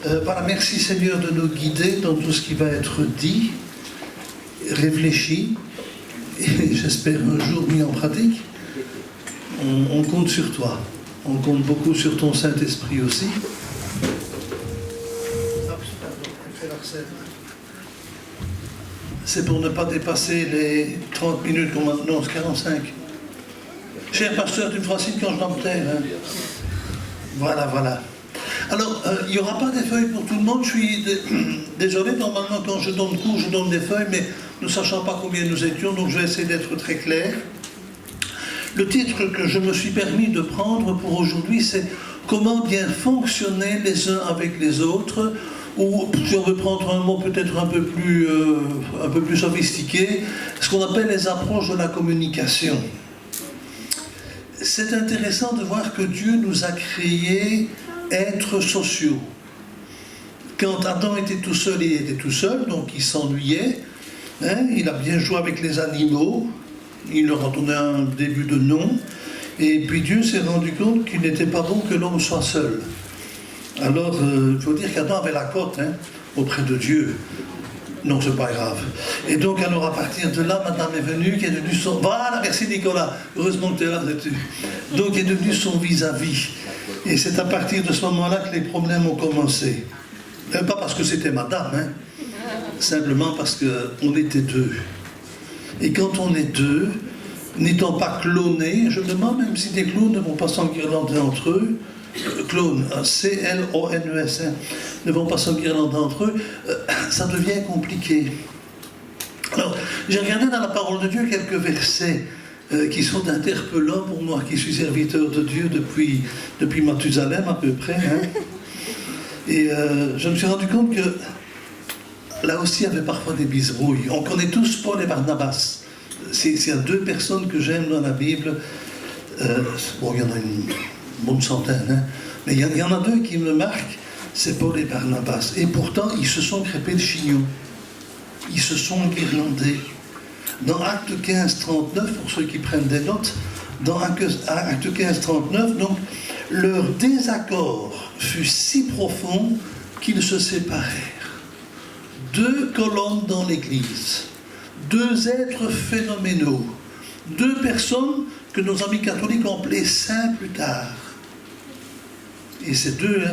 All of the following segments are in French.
Voilà, merci Seigneur de nous guider dans tout ce qui va être dit, réfléchi, et j'espère un jour mis en pratique. On compte sur toi. On compte beaucoup sur ton Saint-Esprit aussi. C'est pour ne pas dépasser les 30 minutes qu'on maintenant, 45. Cher pasteur, tu me feras signe quand je dois me taire. Hein. Voilà. Alors, il n'y aura pas des feuilles pour tout le monde. Je suis désolé, normalement, quand je donne cours, je donne des feuilles, mais ne sachant pas combien nous étions, donc je vais essayer d'être très clair. Le titre que je me suis permis de prendre pour aujourd'hui, c'est « Comment bien fonctionner les uns avec les autres ?» ou, si on veut prendre un mot peut-être un peu plus sophistiqué, ce qu'on appelle les approches de la communication. C'est intéressant de voir que Dieu nous a créés êtres sociaux. Quand Adam était tout seul, il était tout seul, donc il s'ennuyait. Hein, il a bien joué avec les animaux, il leur a donné un début de nom, et puis Dieu s'est rendu compte qu'il n'était pas bon que l'homme soit seul. Alors, il faut dire qu'Adam avait la cote auprès de Dieu. Non, c'est pas grave. Et donc, alors, à partir de là, madame est venue, qui est devenue son... Voilà, merci Nicolas. Heureusement que tu es là, sais-tu. Donc, est devenue son vis-à-vis. Et c'est à partir de ce moment-là que les problèmes ont commencé. Pas parce que c'était madame, simplement parce qu'on était deux. Et quand on est deux, n'étant pas clonés, je me demande même si des clones ne vont pas s'enguirlander entre eux, clones, C-L-O-N-E-S, ne vont pas s'enguirlander entre eux, ça devient compliqué. Alors, j'ai regardé dans la parole de Dieu quelques versets qui sont interpellants pour moi, qui suis serviteur de Dieu depuis Mathusalem à peu près. Et je me suis rendu compte que là aussi, il y avait parfois des bisbrouilles. On connaît tous Paul et Barnabas. C'est deux personnes que j'aime dans la Bible. Bon, il y en a une bonne centaine, mais il y en a deux qui me marquent, c'est Paul et Barnabas. Et pourtant, ils se sont crêpés le chignon. Ils se sont guirlandés. Dans Acte 15, 39, pour ceux qui prennent des notes, dans Acte 15, 39, donc, leur désaccord fut si profond qu'ils se séparèrent. Deux colonnes dans l'Église, deux êtres phénoménaux, deux personnes que nos amis catholiques ont appelées saints plus tard. Et ces deux-là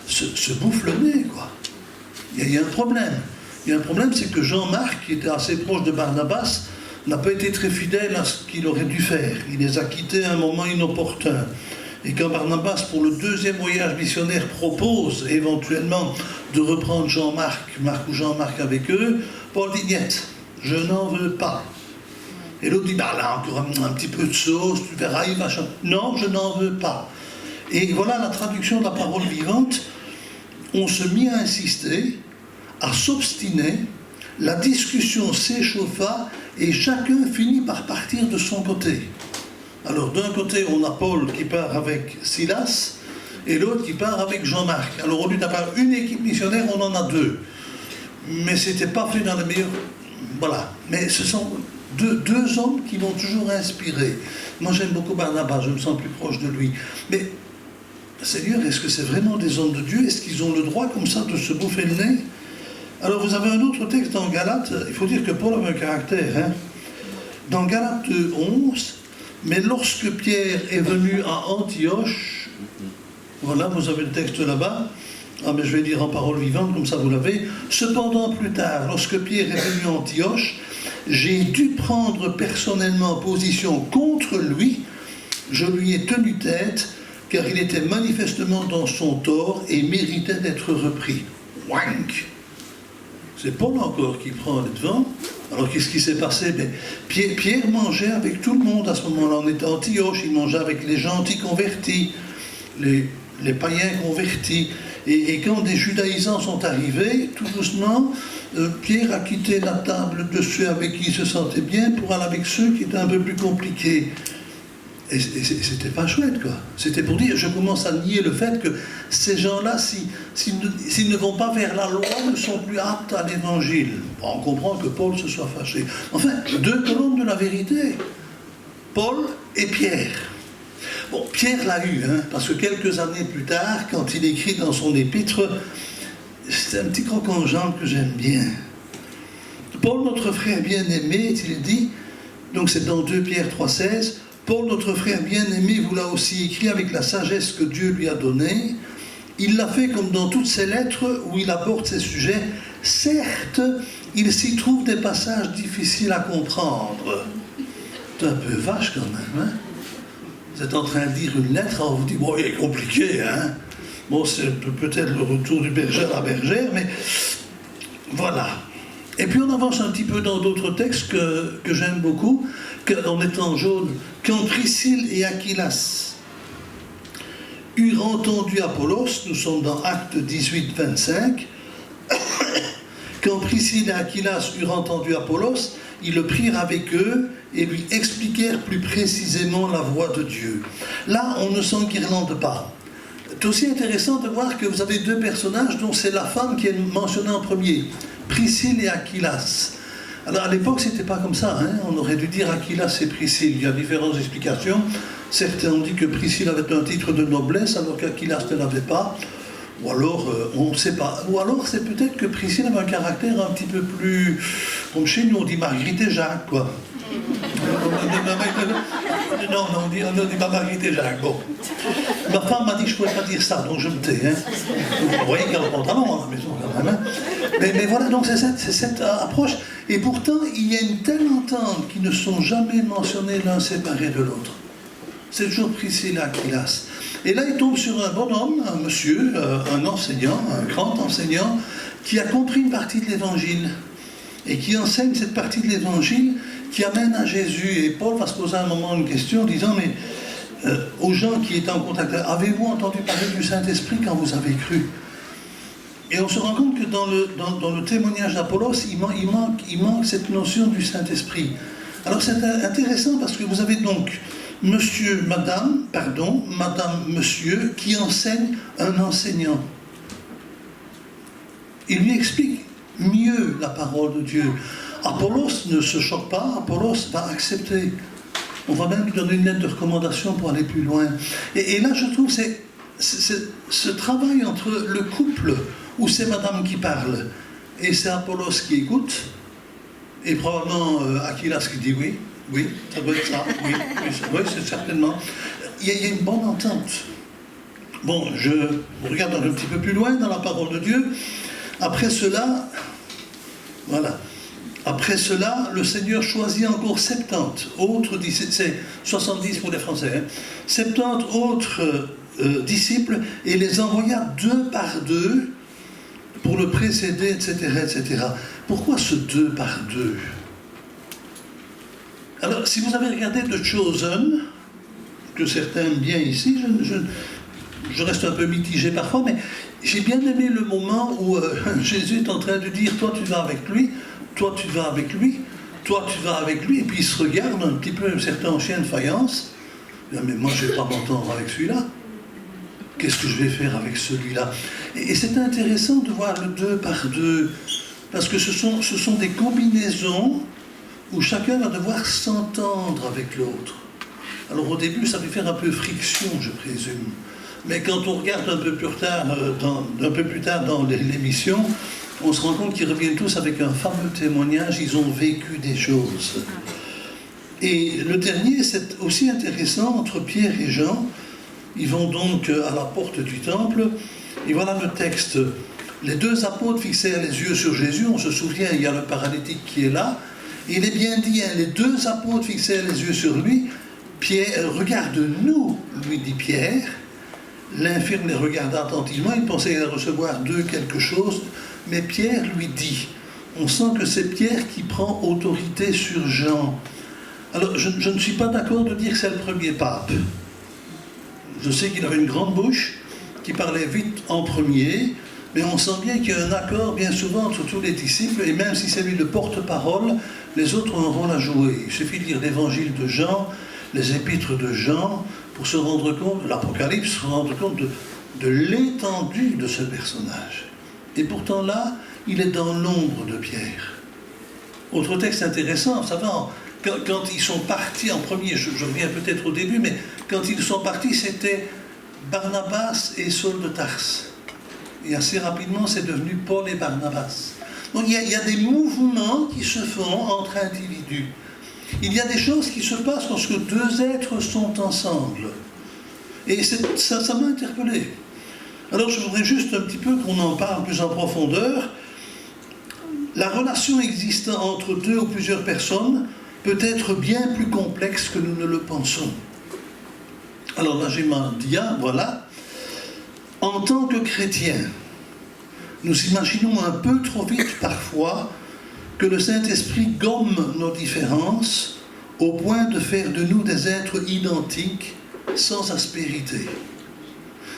se bouffent le nez, quoi. Il y a un problème. Il y a un problème, c'est que Jean-Marc, qui était assez proche de Barnabas, n'a pas été très fidèle à ce qu'il aurait dû faire. Il les a quittés à un moment inopportun. Et quand Barnabas, pour le deuxième voyage missionnaire, propose éventuellement de reprendre Marc ou Jean-Marc avec eux, Paul dit « Niet, je n'en veux pas ». Et l'autre dit « Bah là, encore un petit peu de sauce, tu verras, il va changer. » Non, je n'en veux pas. Et voilà la traduction de la parole vivante. On se mit à insister, à s'obstiner, la discussion s'échauffa et chacun finit par partir de son côté. Alors d'un côté, on a Paul qui part avec Silas et l'autre qui part avec Jean-Marc. Alors au lieu d'avoir une équipe missionnaire, on en a deux. Mais c'était pas fait dans les meilleurs... Voilà. Mais ce sont deux hommes qui m'ont toujours inspiré. Moi j'aime beaucoup Barnabas, je me sens plus proche de lui. Mais Seigneur, est-ce que c'est vraiment des hommes de Dieu? Est-ce qu'ils ont le droit comme ça de se bouffer le nez? Alors vous avez un autre texte dans Galates, il faut dire que Paul avait un caractère. Dans Galates 11, mais lorsque Pierre est venu à Antioche, voilà, vous avez le texte là-bas, mais je vais dire en parole vivante, comme ça vous l'avez. Cependant plus tard, lorsque Pierre est venu à Antioche, j'ai dû prendre personnellement position contre lui, je lui ai tenu tête, car il était manifestement dans son tort et méritait d'être repris. Wank! C'est Paul encore qui prend le devant. Alors qu'est-ce qui s'est passé? Pierre mangeait avec tout le monde à ce moment-là. On était à Antioche, il mangeait avec les gentils convertis, les païens convertis. Et quand des judaïsants sont arrivés, tout doucement, Pierre a quitté la table de ceux avec qui il se sentait bien pour aller avec ceux qui étaient un peu plus compliqués. Et c'était pas chouette, quoi. C'était pour dire, je commence à nier le fait que ces gens-là, s'ils ne vont pas vers la loi, ne sont plus aptes à l'évangile. On comprend que Paul se soit fâché. Enfin, deux colonnes de la vérité. Paul et Pierre. Bon, Pierre l'a eu, hein, parce que quelques années plus tard, quand il écrit dans son épître, c'est un petit croc en jambe que j'aime bien. Paul, notre frère bien-aimé, il dit, donc c'est dans 2 Pierre 3,16, Paul, notre frère bien-aimé, vous l'a aussi écrit avec la sagesse que Dieu lui a donnée. Il l'a fait comme dans toutes ses lettres où il aborde ces sujets. Certes, il s'y trouve des passages difficiles à comprendre. C'est un peu vache quand même, hein? Vous êtes en train de lire une lettre, on vous dit, bon, il est compliqué, hein? Bon, c'est peut-être le retour du berger à la bergère, mais voilà. Et puis on avance un petit peu dans d'autres textes que j'aime beaucoup, en étant jaune. Quand Priscille et Aquilas eurent entendu Apollos, nous sommes dans Actes 18, 25, quand Priscille et Aquilas eurent entendu Apollos, ils le prirent avec eux et lui expliquèrent plus précisément la voie de Dieu. Là, on ne s'enguirlande pas. C'est aussi intéressant de voir que vous avez 2 personnages dont c'est la femme qui est mentionnée en premier, Priscille et Aquilas. Alors à l'époque, c'était pas comme ça, hein. On aurait dû dire Aquilas et Priscille. Il y a différentes explications. Certains ont dit que Priscille avait un titre de noblesse alors qu'Aquilas ne l'avait pas. Ou alors, on ne sait pas. Ou alors, c'est peut-être que Priscille avait un caractère un petit peu plus... Comme chez nous, on dit Marguerite et Jacques, quoi. Non, on dit Marguerite et Jacques. Bon. Ma femme m'a dit que je ne pouvais pas dire ça, donc je me tais. Hein. Vous voyez qu'elle a le pantalon à la maison, quand même. Hein. Mais voilà, donc c'est cette approche. Et pourtant, il y a une telle entente qu'ils ne sont jamais mentionnés l'un séparé de l'autre. C'est toujours Priscille et Aquilas. Et là, il tombe sur un bonhomme, un monsieur, un enseignant, un grand enseignant, qui a compris une partie de l'Évangile et qui enseigne cette partie de l'Évangile qui amène à Jésus. Et Paul va se poser à un moment une question en disant, mais aux gens qui étaient en contact, avez-vous entendu parler du Saint-Esprit quand vous avez cru? Et on se rend compte que dans le témoignage d'Apollos, il manque cette notion du Saint-Esprit. Alors c'est intéressant parce que vous avez donc madame, monsieur, qui enseigne un enseignant. Il lui explique mieux la parole de Dieu. Apollos ne se choque pas, Apollos va accepter. On va même lui donner une lettre de recommandation pour aller plus loin. Et là, je trouve, c'est ce travail entre le couple, où c'est madame qui parle, et c'est Apollos qui écoute, et probablement Aquilas qui dit oui. Oui, ça doit être ça, oui, c'est certainement. Il y a une bonne entente. Bon, je regarde un petit peu plus loin dans la parole de Dieu. Après cela, voilà. Après cela, le Seigneur choisit encore 70 autres disciples, c'est 70 pour les Français, hein, 70 autres disciples, et les envoya 2 par 2 pour le précéder, etc., etc. Pourquoi ce 2 par 2? Alors, si vous avez regardé The Chosen, que certains aiment bien ici, je reste un peu mitigé parfois, mais j'ai bien aimé le moment où Jésus est en train de dire, toi tu vas avec lui, toi tu vas avec lui, toi tu vas avec lui, et puis il se regarde un petit peu, certains chien de faïence, mais moi je ne vais pas m'entendre avec celui-là. Qu'est-ce que je vais faire avec celui-là? Et c'est intéressant de voir le 2 par 2, parce que ce sont des combinaisons où chacun va devoir s'entendre avec l'autre. Alors au début, ça va faire un peu friction, je présume. Mais quand on regarde un peu plus tard dans l'émission, on se rend compte qu'ils reviennent tous avec un fameux témoignage, ils ont vécu des choses. Et le dernier, c'est aussi intéressant, entre Pierre et Jean, ils vont donc à la porte du temple, et voilà le texte. Les 2 apôtres fixèrent les yeux sur Jésus, on se souvient, il y a le paralytique qui est là, et il est bien dit, hein, les 2 apôtres fixèrent les yeux sur lui. Pierre, regarde-nous, lui dit Pierre. L'infirme les regarda attentivement, il pensait recevoir d'eux quelque chose, mais Pierre lui dit, on sent que c'est Pierre qui prend autorité sur Jean. Alors, je ne suis pas d'accord de dire que c'est le premier pape. Je sais qu'il avait une grande bouche, qui parlait vite en premier, mais on sent bien qu'il y a un accord bien souvent entre tous les disciples, et même si c'est lui le porte-parole, les autres ont un rôle à jouer. Il suffit de lire l'évangile de Jean, les épîtres de Jean, pour se rendre compte, l'Apocalypse, se rendre compte de l'étendue de ce personnage. Et pourtant là, il est dans l'ombre de Pierre. Autre texte intéressant, ça va, quand ils sont partis en premier, je reviens peut-être au début, mais quand ils sont partis, c'était Barnabas et Saul de Tarse. Et assez rapidement, c'est devenu Paul et Barnabas. Donc il y a des mouvements qui se font entre individus. Il y a des choses qui se passent lorsque deux êtres sont ensemble. Et ça m'a interpellé. Alors je voudrais juste un petit peu qu'on en parle plus en profondeur. La relation existant entre deux ou plusieurs personnes peut être bien plus complexe que nous ne le pensons. Alors là j'ai ma dia, voilà. En tant que chrétiens, nous imaginons un peu trop vite parfois que le Saint-Esprit gomme nos différences au point de faire de nous des êtres identiques sans aspérité.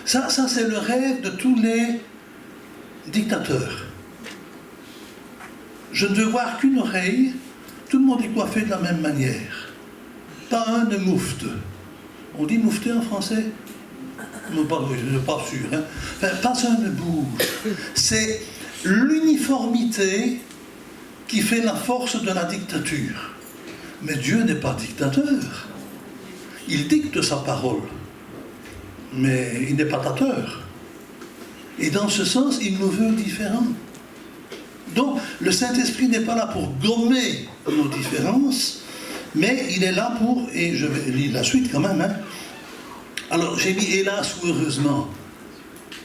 Ça c'est le rêve de tous les dictateurs. Je ne veux voir qu'une oreille, tout le monde est coiffé de la même manière. Pas un ne moufte. On dit moufter en français? Non, pas, je ne suis pas sûr. Hein. Enfin, pas un ne bouge. C'est l'uniformité qui fait la force de la dictature. Mais Dieu n'est pas dictateur. Il dicte sa parole. Mais il n'est pas dictateur. Et dans ce sens, il nous veut différents. Donc, le Saint-Esprit n'est pas là pour gommer nos différences, mais il est là pour, et je vais lire la suite quand même, hein. Alors, j'ai mis hélas ou heureusement.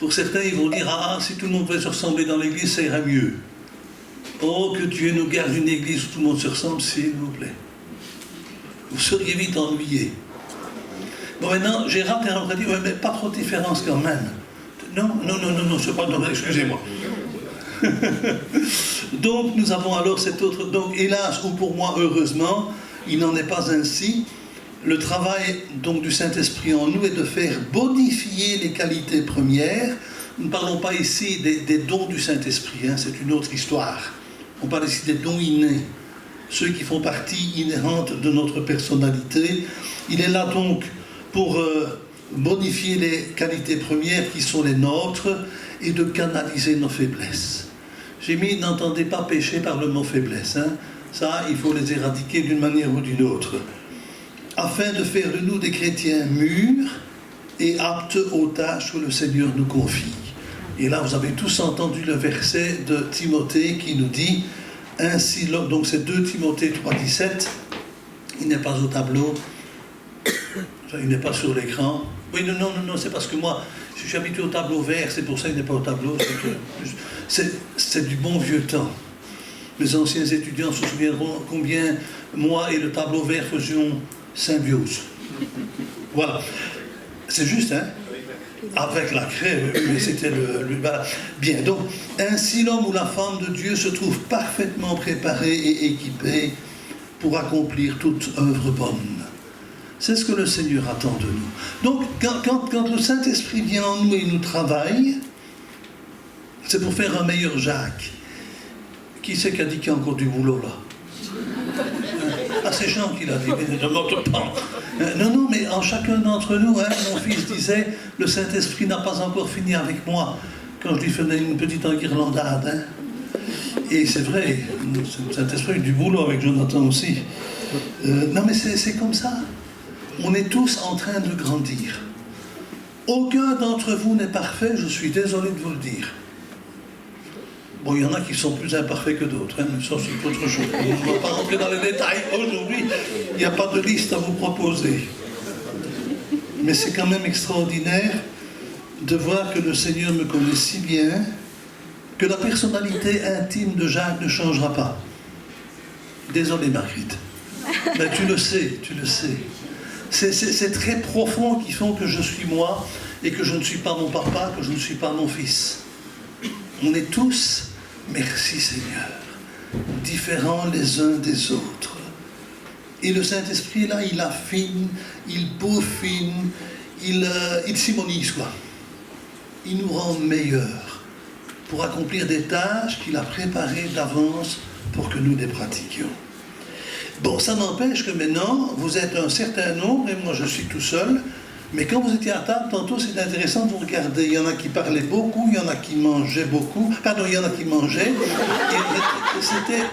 Pour certains, ils vont dire, ah, si tout le monde pouvait se ressembler dans l'église, ça irait mieux. Oh, que Dieu nous garde une église où tout le monde se ressemble, s'il vous plaît. Vous seriez vite ennuyés. Bon, maintenant, Gérard a dit, ouais, mais pas trop de différence quand même. Non, c'est pas normal, excusez-moi. Donc, nous avons alors cet autre... Donc, hélas, ou pour moi, heureusement, il n'en est pas ainsi. Le travail donc du Saint-Esprit en nous est de faire bonifier les qualités premières. Nous ne parlons pas ici des dons du Saint-Esprit, hein, c'est une autre histoire. On parle ici des dons innés, ceux qui font partie inhérente de notre personnalité. Il est là donc pour bonifier les qualités premières qui sont les nôtres et de canaliser nos faiblesses. J'ai mis « n'entendez pas pécher par le mot faiblesse hein. ». Ça, il faut les éradiquer d'une manière ou d'une autre. Afin de faire de nous des chrétiens mûrs et aptes aux tâches que le Seigneur nous confie. Et là, vous avez tous entendu le verset de Timothée qui nous dit « Ainsi, donc c'est 2 Timothée 3,17, il n'est pas au tableau, il n'est pas sur l'écran. Oui, non, c'est parce que moi, je suis habitué au tableau vert, c'est pour ça qu'il n'est pas au tableau. C'est du bon vieux temps. Les anciens étudiants se souviendront combien moi et le tableau vert faisions symbiose. Voilà. C'est juste, hein? Avec la craie, mais c'était voilà. Bien, donc, ainsi l'homme ou la femme de Dieu se trouve parfaitement préparé et équipé pour accomplir toute œuvre bonne. C'est ce que le Seigneur attend de nous. Donc, quand le Saint-Esprit vient en nous et nous travaille, c'est pour faire un meilleur Jacques. Qui c'est qui a dit qu'il y a encore du boulot, là? Ah, c'est Jean qui l'a dit, mais ne monte pas. Non, mais en chacun d'entre nous, hein, mon fils disait, le Saint-Esprit n'a pas encore fini avec moi, quand je lui faisais une petite enguirlandade. Hein. Et c'est vrai, le Saint-Esprit a eu du boulot avec Jonathan aussi. Non, mais c'est comme ça. On est tous en train de grandir. Aucun d'entre vous n'est parfait, je suis désolé de vous le dire. Bon, il y en a qui sont plus imparfaits que d'autres, hein, mais ça c'est autre chose. On ne va pas rentrer dans les détails. Aujourd'hui, il n'y a pas de liste à vous proposer. Mais c'est quand même extraordinaire de voir que le Seigneur me connaît si bien que la personnalité intime de Jacques ne changera pas. Désolé Marguerite. Mais tu le sais. C'est très profond qui font que je suis moi et que je ne suis pas mon papa, que je ne suis pas mon fils. On est tous, merci Seigneur, différents les uns des autres. Et le Saint-Esprit, là, il affine, il peaufine, il s'imonise, quoi. Il nous rend meilleurs pour accomplir des tâches qu'il a préparées d'avance pour que nous les pratiquions. Bon, ça n'empêche que maintenant, vous êtes un certain nombre, et moi je suis tout seul, mais quand vous étiez à table, tantôt, c'est intéressant de vous regarder. Il y en a qui parlaient beaucoup, il y en a qui mangeaient beaucoup. Pardon, il y en a qui mangeaient. Et c'était...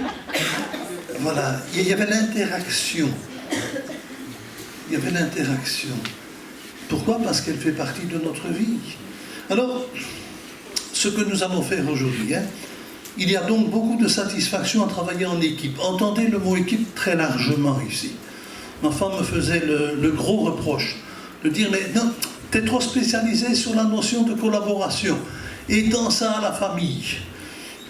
voilà, il y avait l'interaction. Il y avait l'interaction. Pourquoi? Parce qu'elle fait partie de notre vie. Alors, ce que nous allons faire aujourd'hui, il y a donc beaucoup de satisfaction à travailler en équipe. Entendez le mot équipe très largement ici. Ma femme me faisait le gros reproche de dire, mais non, tu es trop spécialisé sur la notion de collaboration. Étends ça à la famille.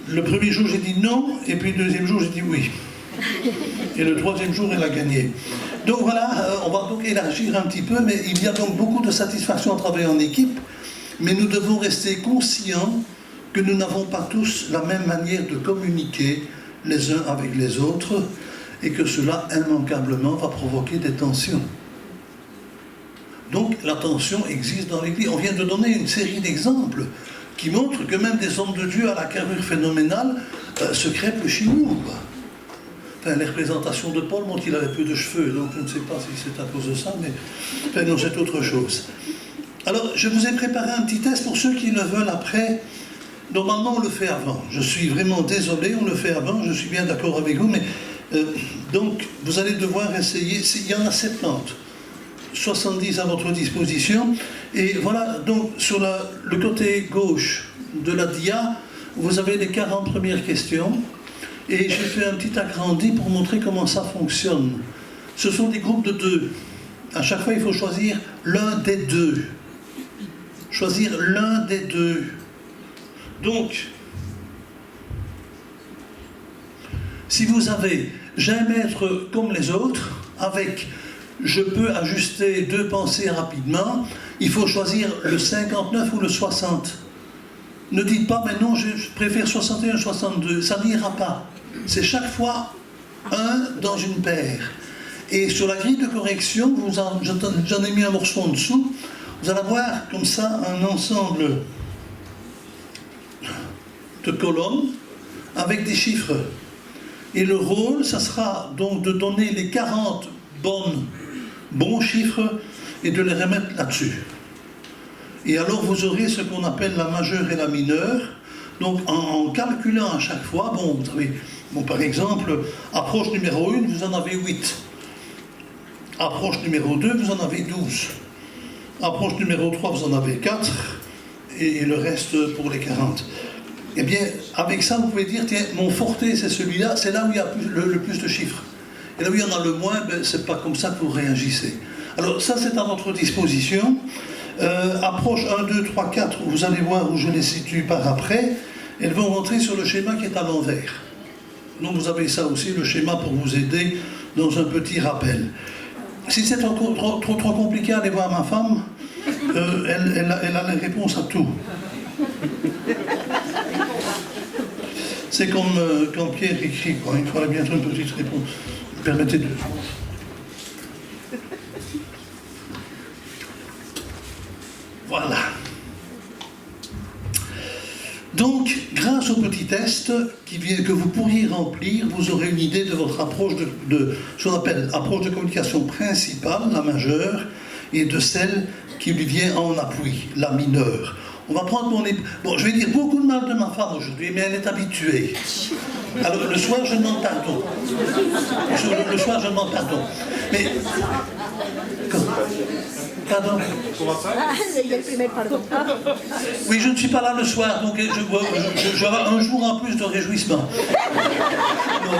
Le premier jour, j'ai dit non, et puis le deuxième jour, j'ai dit oui. Et le troisième jour, elle a gagné. Donc voilà, on va donc élargir un petit peu, mais il y a donc beaucoup de satisfaction à travailler en équipe, mais nous devons rester conscients que nous n'avons pas tous la même manière de communiquer les uns avec les autres, et que cela, immanquablement, va provoquer des tensions. Donc la tension existe dans l'Église. On vient de donner une série d'exemples qui montrent que même des hommes de Dieu à la carrure phénoménale se crêpent chez nous, quoi. Enfin, les représentations de Paul montrent qu'il avait peu de cheveux, donc je ne sais pas si c'est à cause de ça, mais enfin, non, c'est autre chose. Alors, je vous ai préparé un petit test pour ceux qui le veulent après. Normalement, on le fait avant. Je suis vraiment désolé, on le fait avant, je suis bien d'accord avec vous, mais donc, vous allez devoir essayer, il y en a 70, 70 à votre disposition, et voilà, donc, sur le côté gauche de la dia, vous avez les 40 premières questions, et j'ai fait un petit agrandi pour montrer comment ça fonctionne. Ce sont des groupes de 2. À chaque fois, il faut choisir l'un des 2. Choisir l'un des 2. Donc, si vous avez « j'aime être comme les autres » avec « je peux ajuster 2 pensées rapidement », il faut choisir le 59 ou le 60. Ne dites pas « mais non, je préfère 61 62 », ça n'ira pas. C'est chaque fois un dans une paire. Et sur la grille de correction, j'en ai mis un morceau en dessous, vous allez avoir comme ça un ensemble de colonnes avec des chiffres. Et le rôle, ça sera donc de donner les 40 bons chiffres et de les remettre là-dessus. Et alors vous aurez ce qu'on appelle la majeure et la mineure. Donc en calculant à chaque fois, bon, vous avez, par exemple, approche numéro 1, vous en avez 8. Approche numéro 2, vous en avez 12. Approche numéro 3, vous en avez 4. Et le reste pour les 40. Eh bien, avec ça, vous pouvez dire, tiens, mon forté, c'est celui-là, c'est là où il y a le plus de chiffres. Et là où il y en a le moins, ben, c'est pas comme ça que vous réagissez. Alors, ça, c'est à votre disposition. Approche 1, 2, 3, 4, vous allez voir où je les situe par après. Elles vont rentrer sur le schéma qui est à l'envers. Donc, vous avez ça aussi, le schéma pour vous aider dans un petit rappel. Si c'est trop compliqué, allez voir ma femme. Elle a les réponses à tout. C'est comme quand Pierre écrit, quoi. Il faudrait bientôt une petite réponse. Permettez de... Voilà. Donc, grâce au petit test que vous pourriez remplir, vous aurez une idée de votre approche de ce qu'on appelle approche de communication principale, la majeure, et de celle qui lui vient en appui, la mineure. On va prendre mon épouse. Bon, je vais dire beaucoup de mal de ma femme aujourd'hui, mais elle est habituée. Alors, le soir, je demande pardon. Le soir, je demande pardon. Mais... Pardon? Oui, je ne suis pas là le soir, donc j'aurai un jour en plus de réjouissement.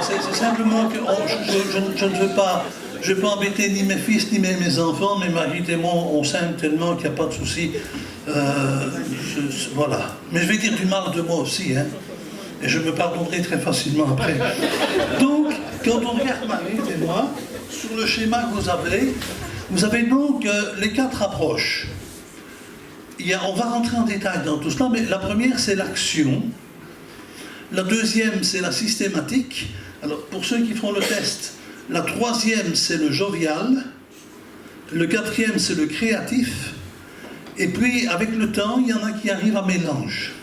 C'est simplement que je ne veux pas... Je ne vais pas embêter ni mes fils, ni mes enfants, mais Marie et moi, on s'aime tellement qu'il n'y a pas de souci. Voilà. Mais je vais dire du mal de moi aussi, hein. Et je me pardonnerai très facilement après. Donc, quand on regarde Marie et moi, sur le schéma que vous avez donc les 4 approches. On va rentrer en détail dans tout cela, mais la première, c'est l'action. La deuxième, c'est la systématique. Alors, pour ceux qui feront le test, la troisième, c'est le jovial. Le quatrième, c'est le créatif. Et puis, avec le temps, il y en a qui arrivent à mélange.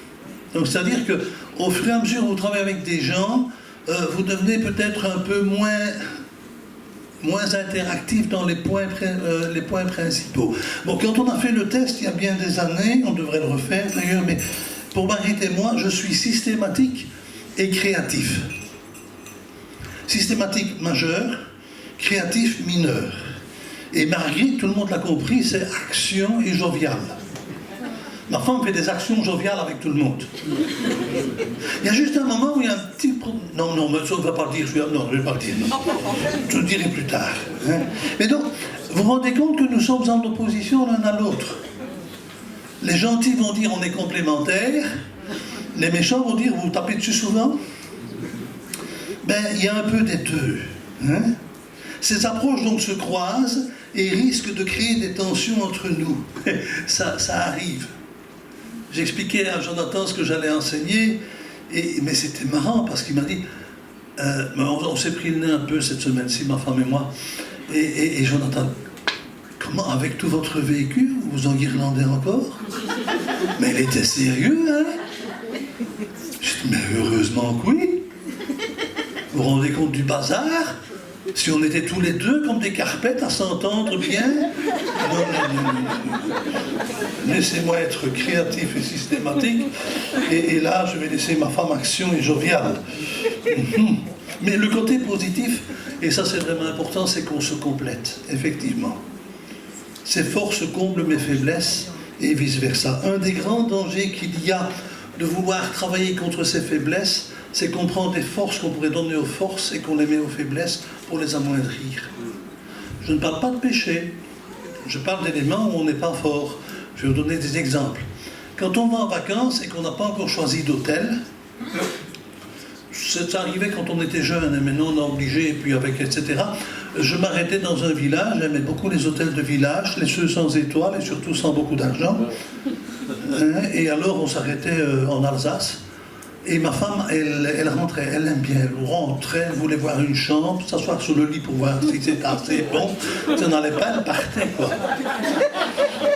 Donc, c'est-à-dire qu'au fur et à mesure où vous travaillez avec des gens, vous devenez peut-être un peu moins interactif dans les points principaux. Bon, quand on a fait le test il y a bien des années, on devrait le refaire d'ailleurs, mais pour Marie et moi, je suis systématique et créatif. Systématique majeur, créatif mineur. Et Marguerite, tout le monde l'a compris, c'est action et jovial. Ma femme fait des actions joviales avec tout le monde. Il y a juste un moment où il y a un petit problème. Non, mais ça, on ne va pas le dire. Non, je ne vais pas le dire. Non. Je le dirai plus tard. Hein. Et donc, vous vous rendez compte que nous sommes en opposition l'un à l'autre. Les gentils vont dire on est complémentaires. Les méchants vont dire vous tapez dessus souvent. Ben, il y a un peu des deux. Hein. Ces approches donc se croisent et risquent de créer des tensions entre nous. Ça arrive. J'expliquais à Jonathan ce que j'allais enseigner, mais c'était marrant parce qu'il m'a dit, on s'est pris le nez un peu cette semaine-ci, ma femme et moi, et Jonathan, comment, avec tout votre véhicule, vous en guirlandez encore? Mais il était sérieux, hein? Je dis, mais heureusement que oui. Vous vous rendez compte du bazar? Si on était tous les deux comme des carpettes à s'entendre bien? Non. Laissez-moi être créatif et systématique. Et là, je vais laisser ma femme action et joviale. Mais le côté positif, et ça c'est vraiment important, c'est qu'on se complète, effectivement. Ses forces comblent mes faiblesses et vice-versa. Un des grands dangers qu'il y a de vouloir travailler contre ses faiblesses, c'est qu'on prend des forces qu'on pourrait donner aux forces et qu'on les met aux faiblesses pour les amoindrir. Je ne parle pas de péché, je parle d'éléments où on n'est pas fort. Je vais vous donner des exemples. Quand on va en vacances et qu'on n'a pas encore choisi d'hôtel, ça arrivait quand on était jeune, et maintenant on est obligé, et puis avec etc. Je m'arrêtais dans un village, j'aimais beaucoup les hôtels de village, les ceux sans étoiles et surtout sans beaucoup d'argent. Et alors on s'arrêtait en Alsace. Et ma femme, elle rentrait, elle aime bien, elle rentrait, elle voulait voir une chambre, s'asseoir sur le lit pour voir si c'était assez bon. Ça n'allait pas, elle partait, quoi.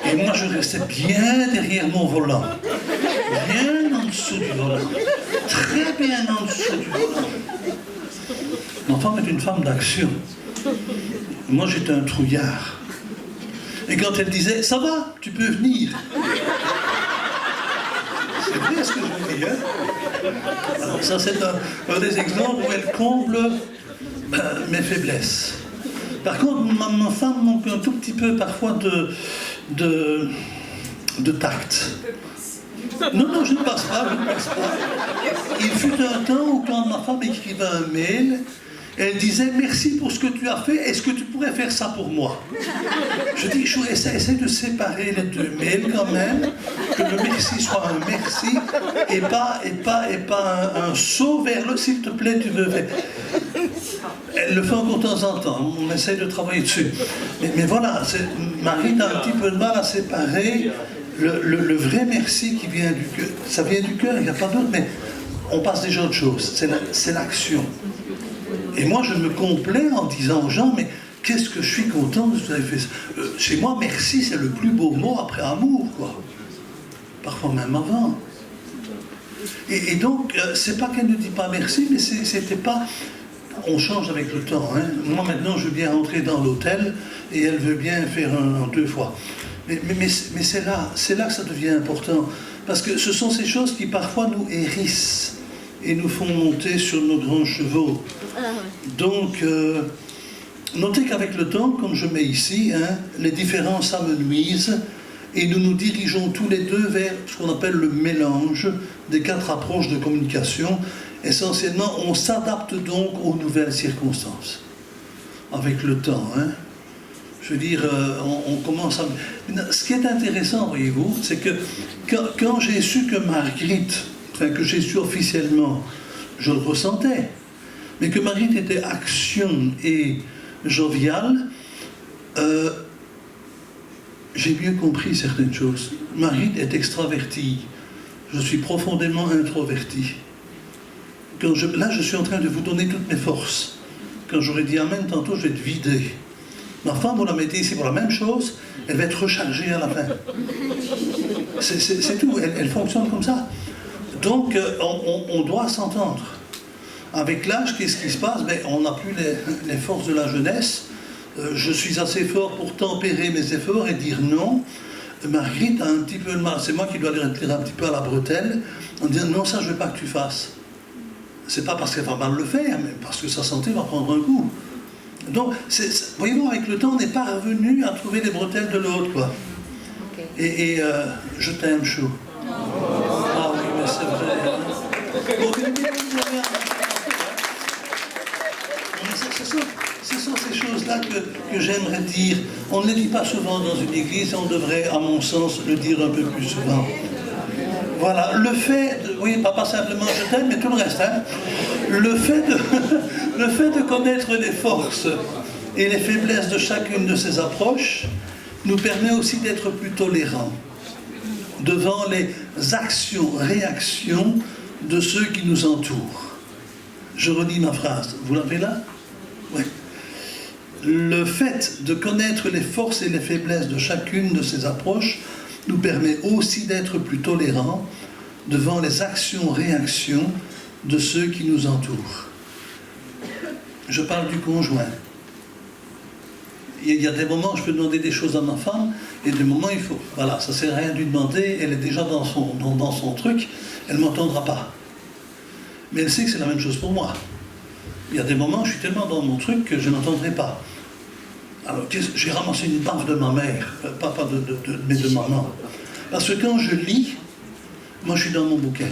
Et moi, je restais bien derrière mon volant. Bien en dessous du volant. Très bien en dessous du volant. Ma femme est une femme d'action. Moi, j'étais un trouillard. Et quand elle disait, ça va, tu peux venir. C'est vrai ce que je dis, hein? Alors ça, c'est un des exemples où elle comble mes faiblesses. Par contre, ma femme manque un tout petit peu parfois de tact. Non, je ne passe pas. Il fut un temps où quand ma femme écrivait un mail, elle disait « Merci pour ce que tu as fait, est-ce que tu pourrais faire ça pour moi ?» Je dis « Essaye de séparer les deux mails quand même, que le merci soit un merci et pas un saut vers le « s'il te plaît, tu veux faire ?» Elle le fait encore de temps en temps, on essaye de travailler dessus. Mais voilà, Marie a un petit peu de mal à séparer le vrai merci qui vient du cœur. Ça vient du cœur, il n'y a pas d'autre, mais on passe déjà à autre chose, c'est l'action. Et moi, je me complais en disant aux gens, mais qu'est-ce que je suis content de ce que vous avez fait ça. Chez moi, merci, c'est le plus beau mot après amour, quoi. Parfois même avant. Et donc, c'est pas qu'elle ne dit pas merci, mais c'était pas... On change avec le temps. Hein. Moi, maintenant, je veux bien rentrer dans l'hôtel et elle veut bien faire en 2 fois. Mais c'est là que ça devient important. Parce que ce sont ces choses qui, parfois, nous hérissent et nous font monter sur nos grands chevaux. Donc, notez qu'avec le temps, comme je mets ici, hein, les différences amenuisent et nous nous dirigeons tous les deux vers ce qu'on appelle le mélange des 4 approches de communication. Essentiellement, on s'adapte donc aux nouvelles circonstances. Avec le temps, hein. Je veux dire, on commence à... Ce qui est intéressant, voyez-vous, c'est que quand j'ai su que Marguerite, enfin que j'ai su officiellement, je le ressentais, mais que Marguerite était action et joviale, j'ai mieux compris certaines choses. Marguerite est extravertie, je suis profondément introverti. Là, je suis en train de vous donner toutes mes forces. Quand j'aurais dit Amen tantôt, je vais être vidé. Ma femme, vous la mettez ici pour la même chose, elle va être rechargée à la fin. C'est tout, elle fonctionne comme ça. Donc, on doit s'entendre. Avec l'âge, qu'est-ce qui se passe? On n'a plus les forces de la jeunesse. Je suis assez fort pour tempérer mes efforts et dire non. Marguerite a un petit peu de mal. C'est moi qui dois lui retirer un petit peu à la bretelle en disant non, ça, je ne veux pas que tu fasses. c'est pas parce qu'elle va mal le faire, mais parce que sa santé va prendre un coup. Donc, voyez-vous, avec le temps, on n'est pas revenu à trouver les bretelles de l'autre, quoi. Okay. Et je t'aime, Chou. Ah oui, mais c'est vrai. Bon, ce sont ces choses-là que j'aimerais dire. On ne les dit pas souvent dans une église, et on devrait, à mon sens, le dire un peu plus souvent. Voilà, le fait, oui, pas simplement je t'aime, mais tout le reste, hein. Le fait de connaître les forces et les faiblesses de chacune de ces approches nous permet aussi d'être plus tolérants devant les actions, réactions de ceux qui nous entourent. Je redis ma phrase, vous l'avez là? Oui. Le fait de connaître les forces et les faiblesses de chacune de ces approches nous permet aussi d'être plus tolérants devant les actions-réactions de ceux qui nous entourent. Je parle du conjoint. Il y a des moments où je peux demander des choses à ma femme, et des moments il faut... Voilà, ça ne sert à rien de lui demander, elle est déjà dans son truc, elle ne m'entendra pas. Mais elle sait que c'est la même chose pour moi. Il y a des moments où je suis tellement dans mon truc que je n'entendrai pas. Alors, j'ai ramassé une baffe de ma mère, pas mais de maman. Parce que quand je lis, moi je suis dans mon bouquin.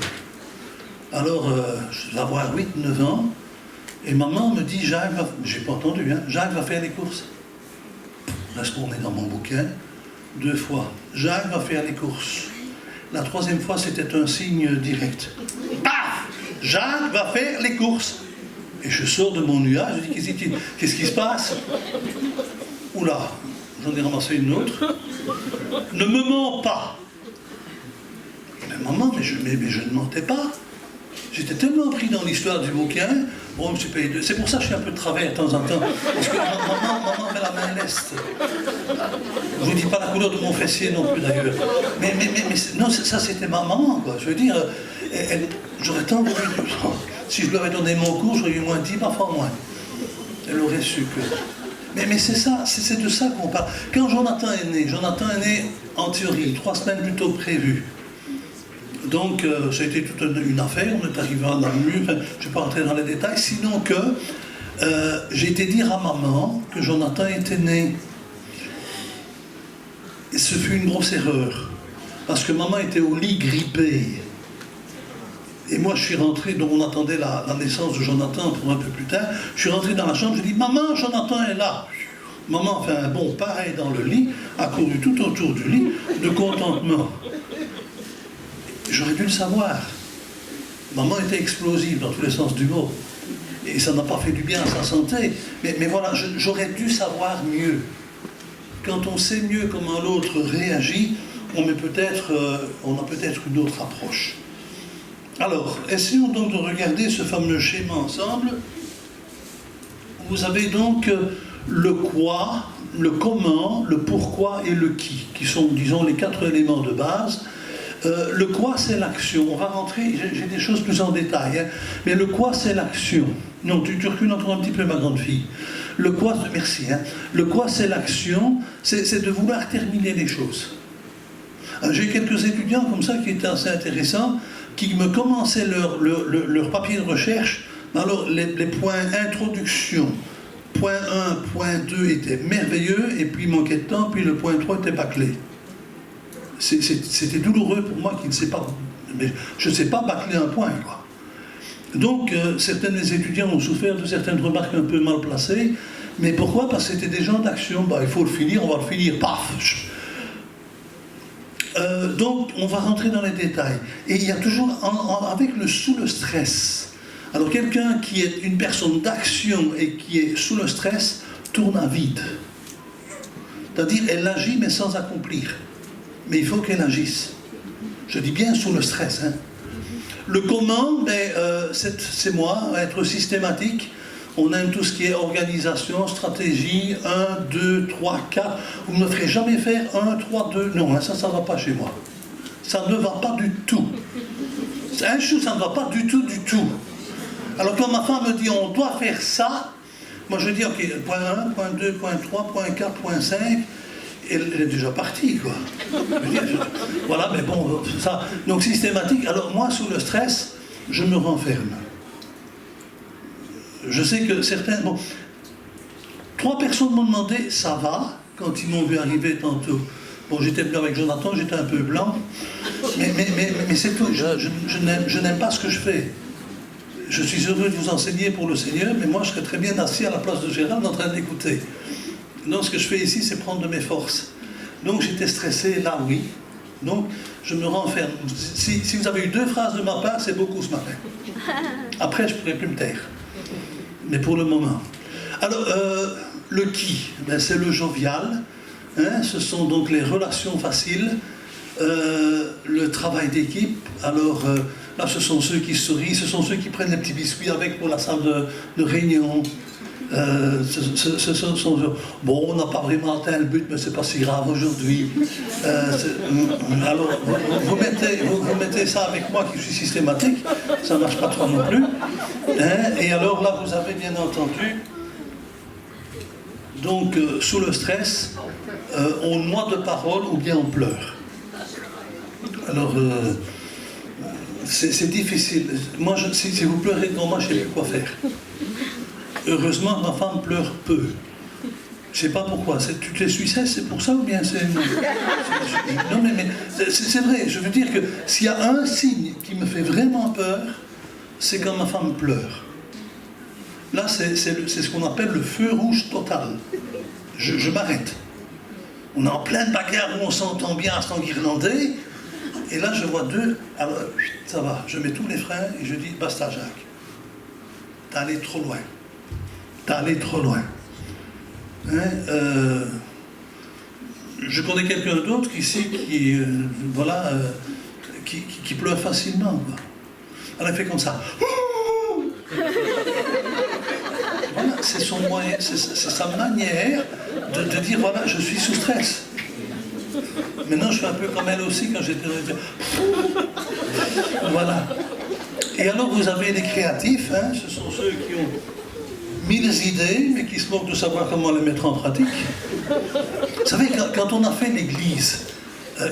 Alors, je vais avoir 8-9 ans, et maman me dit, Jacques va... J'ai pas entendu, hein, Jacques va faire les courses. Reste tourné dans mon bouquin, 2 fois. Jacques va faire les courses. La 3e fois, c'était un signe direct. Paf! Jacques va faire les courses. Et je sors de mon nuage, je dis, qu'est-ce qui se passe? Oula, j'en ai ramassé une autre. Ne me mens pas. Mais maman, mais je ne mentais pas. J'étais tellement pris dans l'histoire du bouquin, bon, je suis payé 2. C'est pour ça que je suis un peu de travers de temps en temps. Parce que maman met la main leste. Je ne vous dis pas la couleur de mon fessier non plus d'ailleurs. Mais non, ça c'était ma maman, quoi. Je veux dire, j'aurais tant voulu. Si je lui avais donné mon cours, j'aurais eu moins 10, parfois moins. Elle aurait su que. Mais c'est ça, c'est de ça qu'on parle. Quand Jonathan est né en théorie, 3 semaines plus tôt que prévu. Donc, ça a été toute une affaire, on est arrivé dans le mur, je ne vais pas rentrer dans les détails, sinon que j'ai été dire à maman que Jonathan était né. Et ce fut une grosse erreur, parce que maman était au lit grippée. Et moi, je suis rentré, donc on attendait la naissance de Jonathan pour un peu plus tard, je suis rentré dans la chambre, je dis « Maman, Jonathan est là !» Maman fait un bond pareil dans le lit, a couru tout autour du lit, de contentement. J'aurais dû le savoir. Maman était explosive dans tous les sens du mot. Et ça n'a pas fait du bien à sa santé. Mais voilà, j'aurais dû savoir mieux. Quand on sait mieux comment l'autre réagit, on a peut-être une autre approche. Alors, essayons donc de regarder ce fameux schéma ensemble. Vous avez donc le quoi, le comment, le pourquoi et le qui sont, disons, les 4 éléments de base. Le quoi, c'est l'action. On va rentrer, j'ai des choses plus en détail, hein, mais le quoi, c'est l'action. Non, tu recules encore un petit peu, ma grande fille. Le quoi, merci. Hein, le quoi, c'est l'action, c'est de vouloir terminer les choses. J'ai quelques étudiants comme ça qui étaient assez intéressants, qui me commençaient leur papier de recherche. Alors, les points introduction, point 1, point 2 étaient merveilleux, et puis il manquait de temps, puis le point 3 était bâclé. C'était douloureux pour moi qui ne sais pas, mais je ne sais pas bâcler un point, quoi. Donc, certains des étudiants ont souffert de certaines remarques un peu mal placées, mais pourquoi? Parce que c'était des gens d'action. Bah, il faut le finir, on va le finir, paf. Donc, on va rentrer dans les détails. Et il y a toujours, sous le stress. Alors, quelqu'un qui est une personne d'action et qui est sous le stress tourne à vide. C'est-à-dire, elle agit mais sans accomplir. Mais il faut qu'elle agisse. Je dis bien sous le stress. Hein. Le comment, c'est moi, être systématique. On aime tout ce qui est organisation, stratégie, 1, 2, 3, 4. Vous ne me ferez jamais faire 1, 3, 2. Non, hein, ça ne va pas chez moi. Ça ne va pas du tout. Un chou, ça ne va pas du tout, du tout. Alors quand ma femme me dit on doit faire ça, moi je dis ok, point 1, point 2, point 3, point 4, point 5. Elle est déjà partie, quoi. Voilà, mais bon, ça. Donc systématique. Alors moi, sous le stress, je me renferme. je sais que certains... Bon, 3 personnes m'ont demandé, ça va, quand ils m'ont vu arriver tantôt. Bon, j'étais venu avec Jonathan, j'étais un peu blanc, mais c'est tout, je n'aime pas ce que je fais. Je suis heureux de vous enseigner pour le Seigneur, mais moi je serais très bien assis à la place de Gérald en train d'écouter. Donc ce que je fais ici, c'est prendre de mes forces. Donc j'étais stressé, là oui. Donc je me renferme. Si vous avez eu 2 phrases de ma part, c'est beaucoup ce matin. Après, je ne pourrai plus me taire. Mais pour le moment. Alors, le qui, ben, c'est le jovial. Hein, ce sont donc les relations faciles, le travail d'équipe. Alors là, ce sont ceux qui sourient, ce sont ceux qui prennent les petits biscuits avec pour la salle de réunion. Bon, on n'a pas vraiment atteint le but, mais c'est pas si grave aujourd'hui. Alors, vous mettez ça avec moi qui suis systématique, ça ne marche pas trop non plus. Hein, et alors là, vous avez bien entendu, donc sous le stress, on noie de paroles ou bien on pleure. Alors, c'est difficile. Moi, si vous pleurez devant moi, je ne sais plus quoi faire. Heureusement, ma femme pleure peu. Je ne sais pas pourquoi. Tu es Suissesse, c'est pour ça ou bien c'est... Non, mais c'est vrai. Je veux dire que s'il y a un signe qui me fait vraiment peur, c'est quand ma femme pleure. Là, c'est ce qu'on appelle le feu rouge total. Je m'arrête. On est en pleine bagarre où on s'entend bien à son irlandais. Et là, je vois 2. Alors, ça va. Je mets tous les freins et je dis, basta, Jacques. T'es allé trop loin. T'es allé trop loin. Hein, je connais quelqu'un d'autre ici qui pleure facilement. Quoi. Elle a fait comme ça. Voilà, c'est son moyen, c'est sa manière de dire voilà, je suis sous stress. Maintenant, je suis un peu comme elle aussi quand j'étais. Voilà. Et alors, vous avez les créatifs, hein, ce sont ceux qui ont 1000 idées, mais qui se moquent de savoir comment les mettre en pratique. Vous savez, quand on a fait l'église,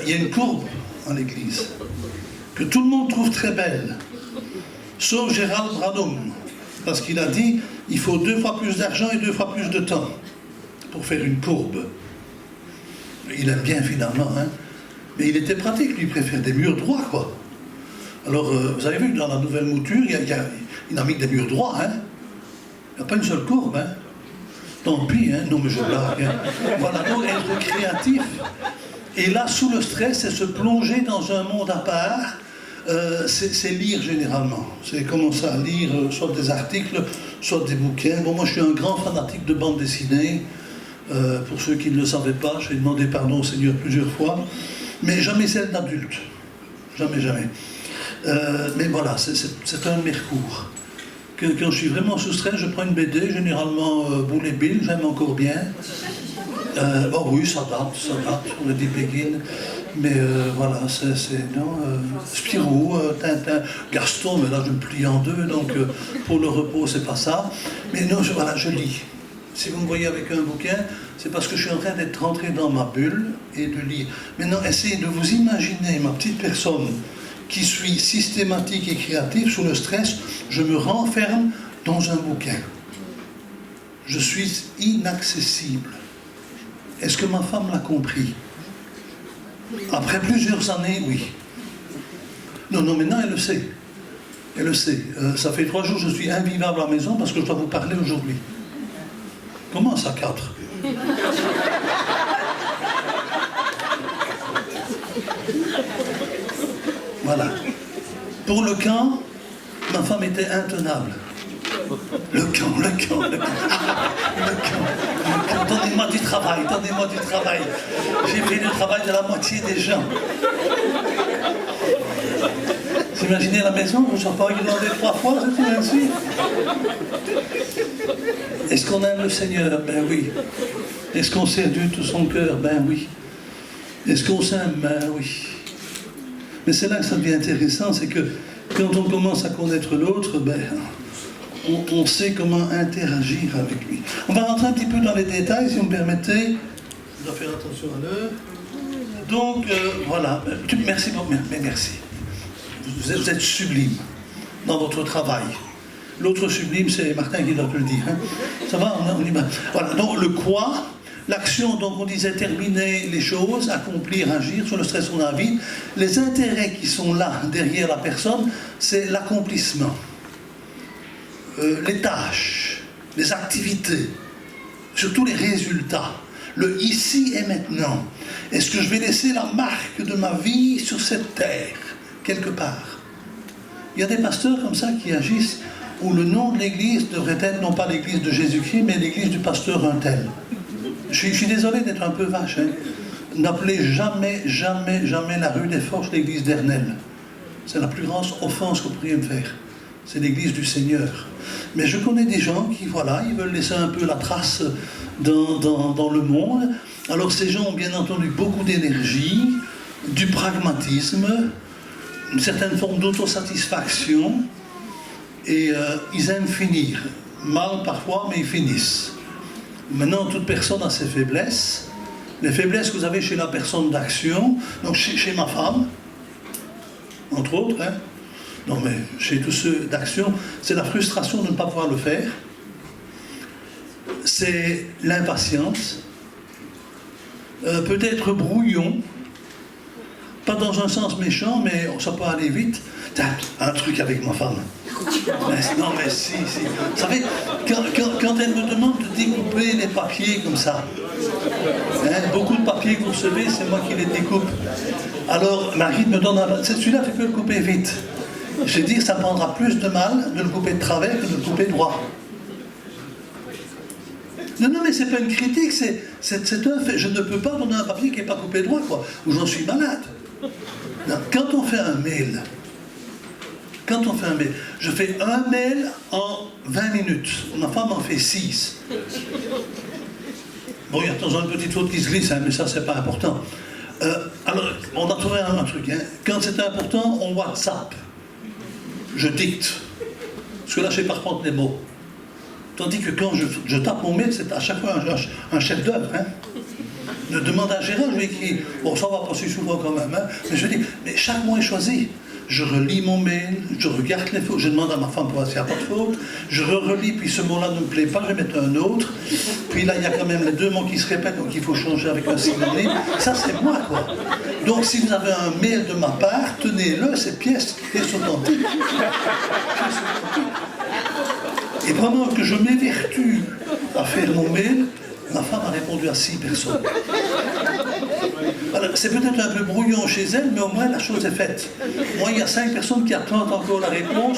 il y a une courbe en l'église que tout le monde trouve très belle, sauf Gérald Branham, parce qu'il a dit il faut 2 fois plus d'argent et 2 fois plus de temps pour faire une courbe. Il aime bien finalement, hein, mais il était pratique, lui, il préfère des murs droits, quoi. Alors, vous avez vu, dans la nouvelle mouture, il a mis des murs droits, hein. Il n'y a pas une seule courbe, hein. Tant pis, hein. Non, mais je blague. Hein. Voilà, donc être créatif. Et là, sous le stress, c'est se plonger dans un monde à part. C'est lire généralement. C'est commencer à lire soit des articles, soit des bouquins. Bon, moi, je suis un grand fanatique de bande dessinée. Pour ceux qui ne le savaient pas, j'ai demandé pardon au Seigneur plusieurs fois. Mais jamais celle d'adulte. Jamais, jamais. Mais voilà, c'est un mercours. Quand je suis vraiment sous stress, je prends une BD, généralement Bull et Bill, j'aime encore bien. Bon oui, ça date, on a dit Begin. Mais voilà, Spirou, Tintin, Gaston, mais là je me plie en 2, donc pour le repos, c'est pas ça. Mais non, voilà, je lis. Si vous me voyez avec un bouquin, c'est parce que je suis en train d'être rentré dans ma bulle et de lire. Maintenant, essayez de vous imaginer ma petite personne qui suis systématique et créatif sous le stress, je me renferme dans un bouquin. Je suis inaccessible. Est-ce que ma femme l'a compris? Après plusieurs années, oui. Non, maintenant elle le sait. Elle le sait. Ça fait 3 jours que je suis invivable à la maison parce que je dois vous parler aujourd'hui. Comment ça, 4? Voilà. Pour le camp, ma femme était intenable. Le camp. Donnez-moi du travail. J'ai fait le travail de la moitié des gens. Vous imaginez la maison, vous ne savez pas demandé 3 fois, c'est ainsi. Est-ce qu'on aime le Seigneur? Ben oui. Est-ce qu'on sert Dieu de tout son cœur? Ben oui. Est-ce qu'on s'aime? Ben oui. Mais c'est là que ça devient intéressant, c'est que quand on commence à connaître l'autre, ben, on sait comment interagir avec lui. On va rentrer un petit peu dans les détails, si vous me permettez. Je dois faire attention à l'heure. Donc, voilà. Merci beaucoup, mais merci. Vous êtes sublime dans votre travail. L'autre sublime, c'est Martin qui doit te le dire. Hein. Ça va, on y va. Voilà, donc le quoi, l'action, donc on disait terminer les choses, accomplir, agir sur le stress qu'on a envie. Les intérêts qui sont là, derrière la personne, c'est l'accomplissement. Les tâches, les activités, surtout les résultats. Le ici et maintenant. Est-ce que je vais laisser la marque de ma vie sur cette terre, quelque part? Il y a des pasteurs comme ça qui agissent où le nom de l'église devrait être non pas l'église de Jésus-Christ, mais l'église du pasteur un tel. Je suis désolé d'être un peu vache. Hein. N'appelez jamais, jamais, jamais la rue des Forges l'église d'Ernel. C'est la plus grande offense que vous pourriez me faire. C'est l'église du Seigneur. Mais je connais des gens qui, voilà, ils veulent laisser un peu la trace dans le monde. Alors ces gens ont bien entendu beaucoup d'énergie, du pragmatisme, une certaine forme d'autosatisfaction, et ils aiment finir. Mal parfois, mais ils finissent. Maintenant, toute personne a ses faiblesses. Les faiblesses que vous avez chez la personne d'action, donc chez ma femme, entre autres, hein. Non mais chez tous ceux d'action, c'est la frustration de ne pas pouvoir le faire. C'est l'impatience, peut-être brouillon, pas dans un sens méchant, mais ça peut aller vite. Un truc avec ma femme. Non mais si. Vous savez, quand elle me demande de découper les papiers comme ça, hein, beaucoup de papiers que vous recevez, c'est moi qui les découpe. Alors Marie me donne celui-là, tu peux le couper vite. J'ai dit que ça prendra plus de mal de le couper de travers que de le couper droit. Non, mais c'est pas une critique, c'est un fait. Je ne peux pas donner un papier qui n'est pas coupé droit, quoi, ou j'en suis malade. Non, quand on fait un mail, je fais un mail en 20 minutes. Ma femme en fait 6. Bon, il y a de temps en temps une petite faute qui se glisse, hein, mais ça, c'est pas important. Alors, on a trouvé un truc. Hein. Quand c'est important, on WhatsApp. Je dicte. Parce que là, je ne sais pas reprendre les mots. Tandis que quand je tape mon mail, c'est à chaque fois un chef d'œuvre. Hein. Je demande à Gérard, je lui écris. Bon, ça va pas si souvent quand même. Hein, mais je dis, mais chaque mot est choisi. Je relis mon mail, je regarde les fautes, je demande à ma femme pour voir s'il n'y a pas de faute, je relis, puis ce mot-là ne me plaît pas, je vais mettre un autre, puis là il y a quand même les deux mots qui se répètent, donc il faut changer avec un synonyme. Ça c'est moi quoi. Donc si vous avez un mail de ma part, tenez-le, c'est pièce authentique. Et vraiment que je m'évertue à faire mon mail, ma femme a répondu à 6 personnes. Alors, c'est peut-être un peu brouillon chez elle, mais au moins la chose est faite. Moi, il y a 5 personnes qui attendent encore la réponse.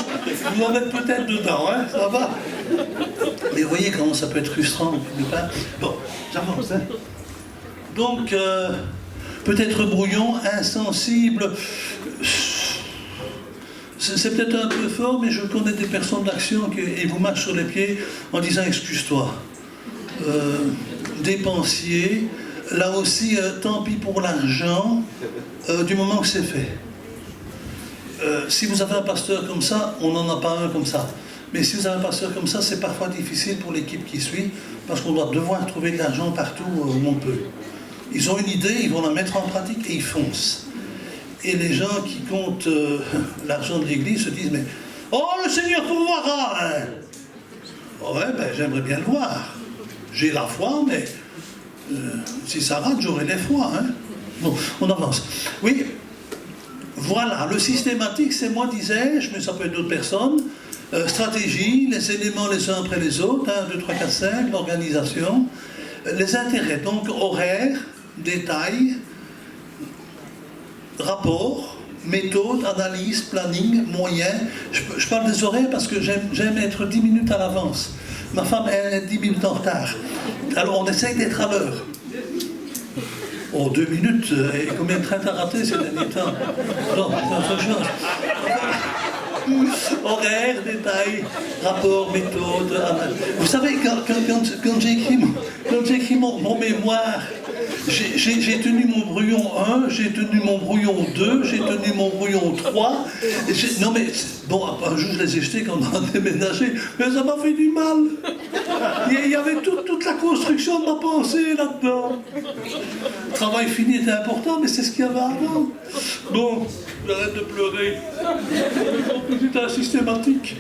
Vous en êtes peut-être dedans, hein, ça va. Mais vous voyez comment ça peut être frustrant. Bon, j'avance. Hein. Donc, peut-être brouillon, insensible. C'est peut-être un peu fort, mais je connais des personnes d'action qui vous marchent sur les pieds en disant « excuse-toi ». Dépensier, là aussi, tant pis pour l'argent, du moment que c'est fait. Si vous avez un pasteur comme ça, on n'en a pas un comme ça. Mais si vous avez un pasteur comme ça, c'est parfois difficile pour l'équipe qui suit, parce qu'on doit devoir trouver de l'argent partout où on peut. Ils ont une idée, ils vont la mettre en pratique et ils foncent. Et les gens qui comptent l'argent de l'église se disent, mais « Oh, le Seigneur pourvoira hein. !» Ouais, ben j'aimerais bien le voir. J'ai la foi, mais si ça rate, j'aurai les foi. Hein. Bon, on avance. Oui, voilà, le systématique, c'est moi, disais-je, mais ça peut être d'autres personnes. Stratégie, les éléments les uns après les autres, 1, 2, 3, 4, 5, l'organisation. Les intérêts, donc horaire, détail, rapport, méthode, analyse, planning, moyens. Je parle des horaires parce que j'aime être 10 minutes à l'avance. Ma femme est 10 minutes en retard. Alors on essaye d'être à l'heure. Oh, 2 minutes, et combien de trains t'as raté ces derniers temps? Non, c'est autre chose. Horaire, détail, rapport, méthode, analyse. Vous savez, quand j'ai écrit mon mémoire, j'ai tenu mon brouillon 1, j'ai tenu mon brouillon 2, j'ai tenu mon brouillon 3. Non mais, bon, un jour je les ai jetés quand on a déménagé, mais ça m'a fait du mal. Il y avait toute la construction de ma pensée là-dedans. Le travail fini était important, mais c'est ce qu'il y avait avant. Bon, arrête de pleurer. C'est systématique.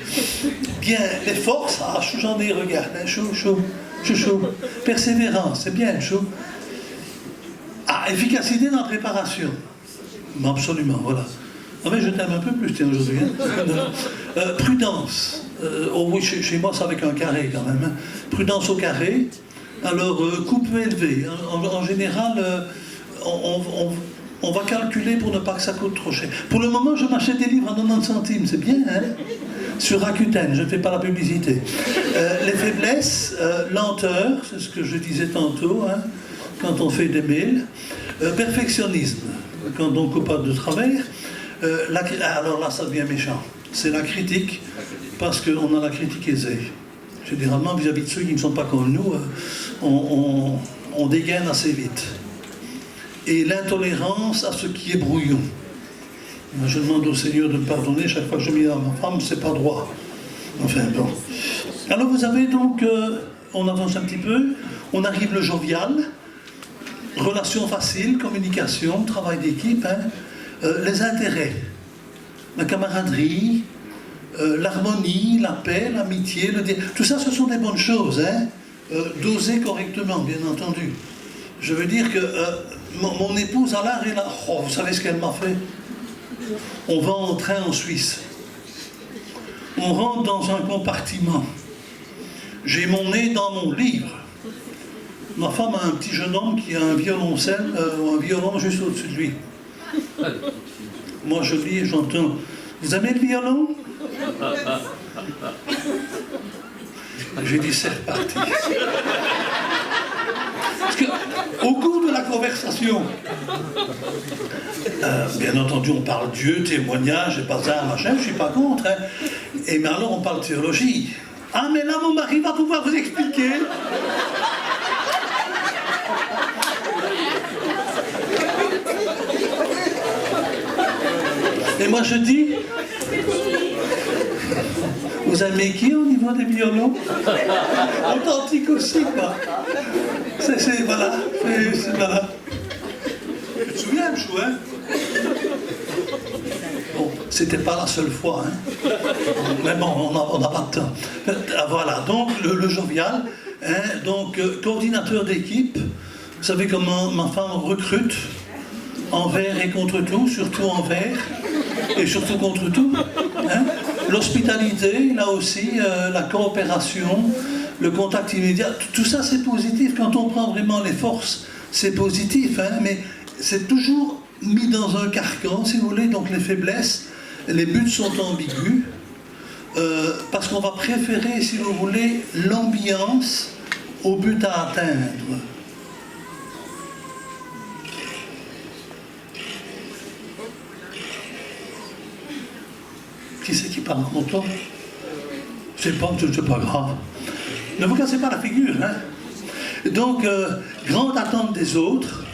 Bien, les forces, j'en ai, regarde, hein, chaud. Persévérance, c'est bien, chaud. Efficacité dans la préparation. Absolument, voilà. Ah mais je t'aime un peu plus, tiens, aujourd'hui. Hein. Prudence. Oh oui, chez moi, c'est avec un carré quand même. Hein. Prudence au carré. Alors, coupe élevée. En général, on va calculer pour ne pas que ça coûte trop cher. Pour le moment, je m'achète des livres à 90 centimes, c'est bien, hein? Sur Rakuten, je ne fais pas la publicité. Les faiblesses, lenteur, c'est ce que je disais tantôt, hein, quand on fait des mails. Perfectionnisme, quand on coupe pas de travers. Alors là, ça devient méchant. C'est la critique, parce qu'on a la critique aisée. Généralement, vis-à-vis de ceux qui ne sont pas comme nous, on dégaine assez vite. Et l'intolérance à ce qui est brouillon. Moi, je demande au Seigneur de me pardonner chaque fois que je mets à ma femme, c'est pas droit. Enfin bon. Alors vous avez donc, on avance un petit peu, on arrive le jovial, relation facile, communication, travail d'équipe, hein, les intérêts, la camaraderie, l'harmonie, la paix, l'amitié, tout ça, ce sont des bonnes choses, hein, dosées correctement, bien entendu. Je veux dire que mon épouse a l'art et là, vous savez ce qu'elle m'a fait? On va en train en Suisse. On rentre dans un compartiment. J'ai mon nez dans mon livre. Ma femme a un petit jeune homme qui a un violoncelle, un violon juste au-dessus de lui. Moi je lis et j'entends. Vous aimez le violon? J'ai dit c'est reparti. Parce qu'au cours de la conversation, bien entendu, on parle Dieu, témoignage, et bazar, machin, je ne suis pas contre. Hein. Et mais alors, on parle théologie. Ah, mais là, mon mari va pouvoir vous expliquer. Et moi, je dis, vous aimez qui au niveau des violons? Authentique aussi, quoi. Voilà. Voilà. Tu te souviens, Chou, hein? Bon, c'était pas la seule fois, hein. Mais bon, on n'a pas de temps. Voilà, donc le jovial, hein, donc coordinateur d'équipe. Vous savez comment ma femme recrute envers et contre tout, surtout envers et surtout contre tout. Hein. L'hospitalité, là aussi, la coopération, le contact immédiat, tout ça c'est positif. Quand on prend vraiment les forces, c'est positif, hein, mais c'est toujours mis dans un carcan, si vous voulez. Donc les faiblesses, les buts sont ambigus, parce qu'on va préférer, si vous voulez, l'ambiance au but à atteindre. Qui c'est qui parle en toi? C'est pas grave. Ne vous cassez pas la figure, hein. Donc, grande attente des autres.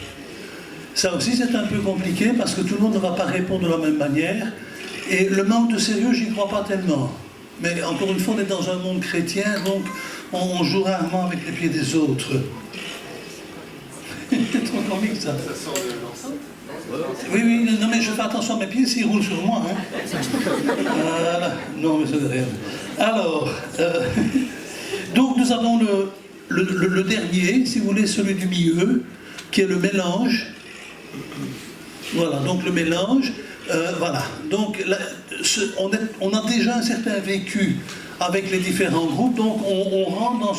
Ça aussi, c'est un peu compliqué parce que tout le monde ne va pas répondre de la même manière. Et le manque de sérieux, j'y crois pas tellement. Mais encore une fois, on est dans un monde chrétien, donc on joue rarement avec les pieds des autres. C'est trop comique, ça. Oui, non, mais je fais attention à mes pieds s'ils roulent sur moi. Hein. Non, mais c'est rien. Alors, donc nous avons le dernier, si vous voulez, celui du milieu, qui est le mélange. Voilà, donc le mélange. Voilà, donc là, on a déjà un certain vécu avec les différents groupes, donc on rentre dans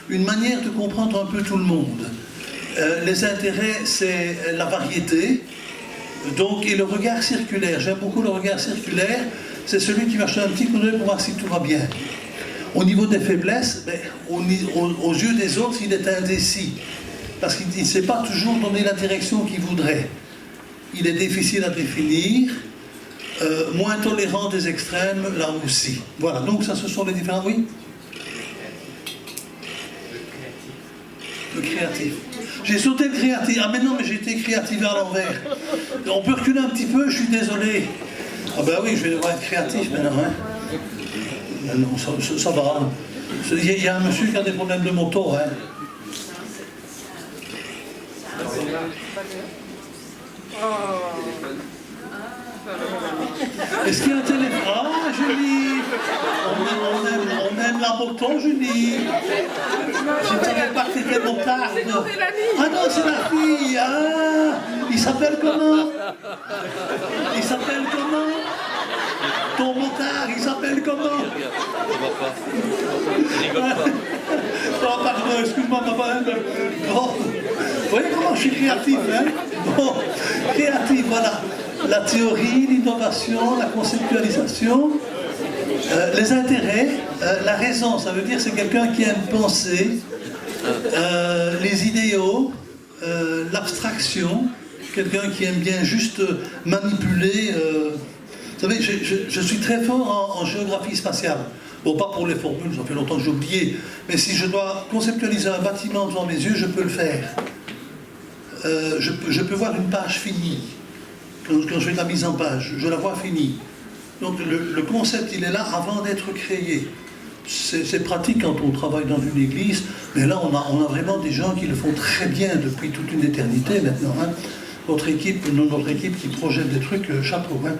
une manière de comprendre un peu tout le monde. Les intérêts, c'est la variété, donc, et le regard circulaire. J'aime beaucoup le regard circulaire, c'est celui qui va jeter un petit coup d'œil pour voir si tout va bien. Au niveau des faiblesses, ben, aux yeux des autres, il est indécis, parce qu'il ne sait pas toujours donner la direction qu'il voudrait. Il est difficile à définir, moins tolérant des extrêmes, là aussi. Voilà, donc ça, ce sont les différents... Oui? Le créatif. J'ai sauté le créatif. Ah mais non, mais j'ai été créatif à l'envers. On peut reculer un petit peu, je suis désolé. Ah ben oui, je vais devoir être créatif maintenant. Hein. Non, ça va. Il y a un monsieur qui a des problèmes de moto. Hein. Est-ce qu'il y a un téléphone? Ah, Julie! On aime la moto, Julie! Je ne savais pas que c'était motarde. Ah non, c'est la fille! Ah! Il s'appelle comment? Il s'appelle comment? Ton motard, il s'appelle comment? Oh, pardon, excuse-moi, papa. Bon. Vous voyez comment je suis créatif, hein? Bon, créatif, voilà. La théorie, l'innovation, la conceptualisation, les intérêts, la raison, ça veut dire c'est quelqu'un qui aime penser, les idéaux, l'abstraction, quelqu'un qui aime bien juste manipuler. Vous savez, je suis très fort en géographie spatiale. Bon, pas pour les formules, ça fait longtemps que j'ai oublié, mais si je dois conceptualiser un bâtiment devant mes yeux, je peux le faire. Je peux voir une page finie. Quand je fais de la mise en page, je la vois finie. Donc le concept, il est là avant d'être créé. C'est pratique quand on travaille dans une église, mais là, on a vraiment des gens qui le font très bien depuis toute une éternité maintenant. Hein. Notre équipe qui projette des trucs, chapeau. Hein.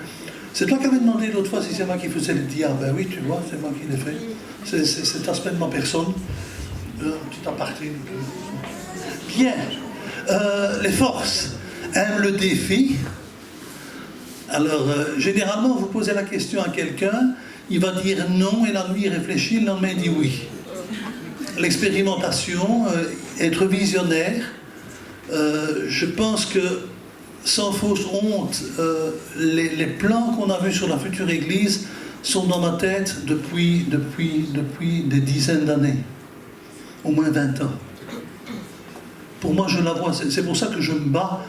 C'est toi qui avais demandé l'autre fois si c'est moi qui faisais le diable. Ben oui, tu vois, c'est moi qui l'ai fait. C'est aspect de ma personne. Un petit aparté. Bien. Les forces aiment le défi. Alors, généralement, vous posez la question à quelqu'un, il va dire non, et la nuit il réfléchit, le lendemain il dit oui. L'expérimentation, être visionnaire, je pense que, sans fausse honte, les plans qu'on a vus sur la future église sont dans ma tête depuis des dizaines d'années, au moins 20 ans. Pour moi, je la vois, c'est pour ça que je me bats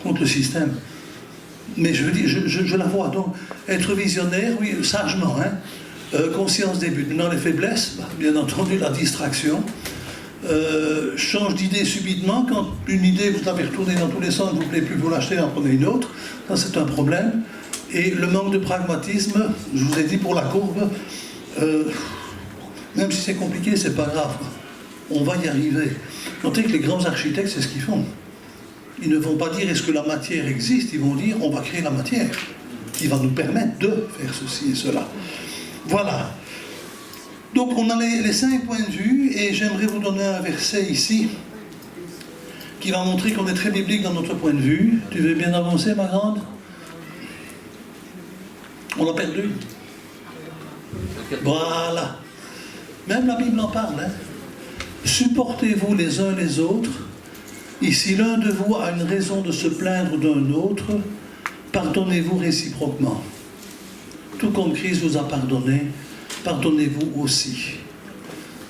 contre le système. Mais je veux dire, je la vois. Donc, être visionnaire, oui, sagement, hein. Conscience des buts. Dans les faiblesses, bah, bien entendu, la distraction. Change d'idée subitement. Quand une idée, vous l'avez retournée dans tous les sens, ne vous plaît plus, vous l'achetez, en prenez une autre. Ça, c'est un problème. Et le manque de pragmatisme, je vous ai dit pour la courbe, même si c'est compliqué, c'est pas grave. On va y arriver. Notez que les grands architectes, c'est ce qu'ils font. Ils ne vont pas dire est-ce que la matière existe, ils vont dire on va créer la matière qui va nous permettre de faire ceci et cela. Voilà. Donc on a les 5 points de vue et j'aimerais vous donner un verset ici qui va montrer qu'on est très biblique dans notre point de vue. Tu veux bien avancer, ma grande? On l'a perdu. Voilà. Même la Bible en parle. Hein. Supportez-vous les uns les autres. Et si l'un de vous a une raison de se plaindre d'un autre, pardonnez-vous réciproquement. Tout comme Christ vous a pardonné, pardonnez-vous aussi.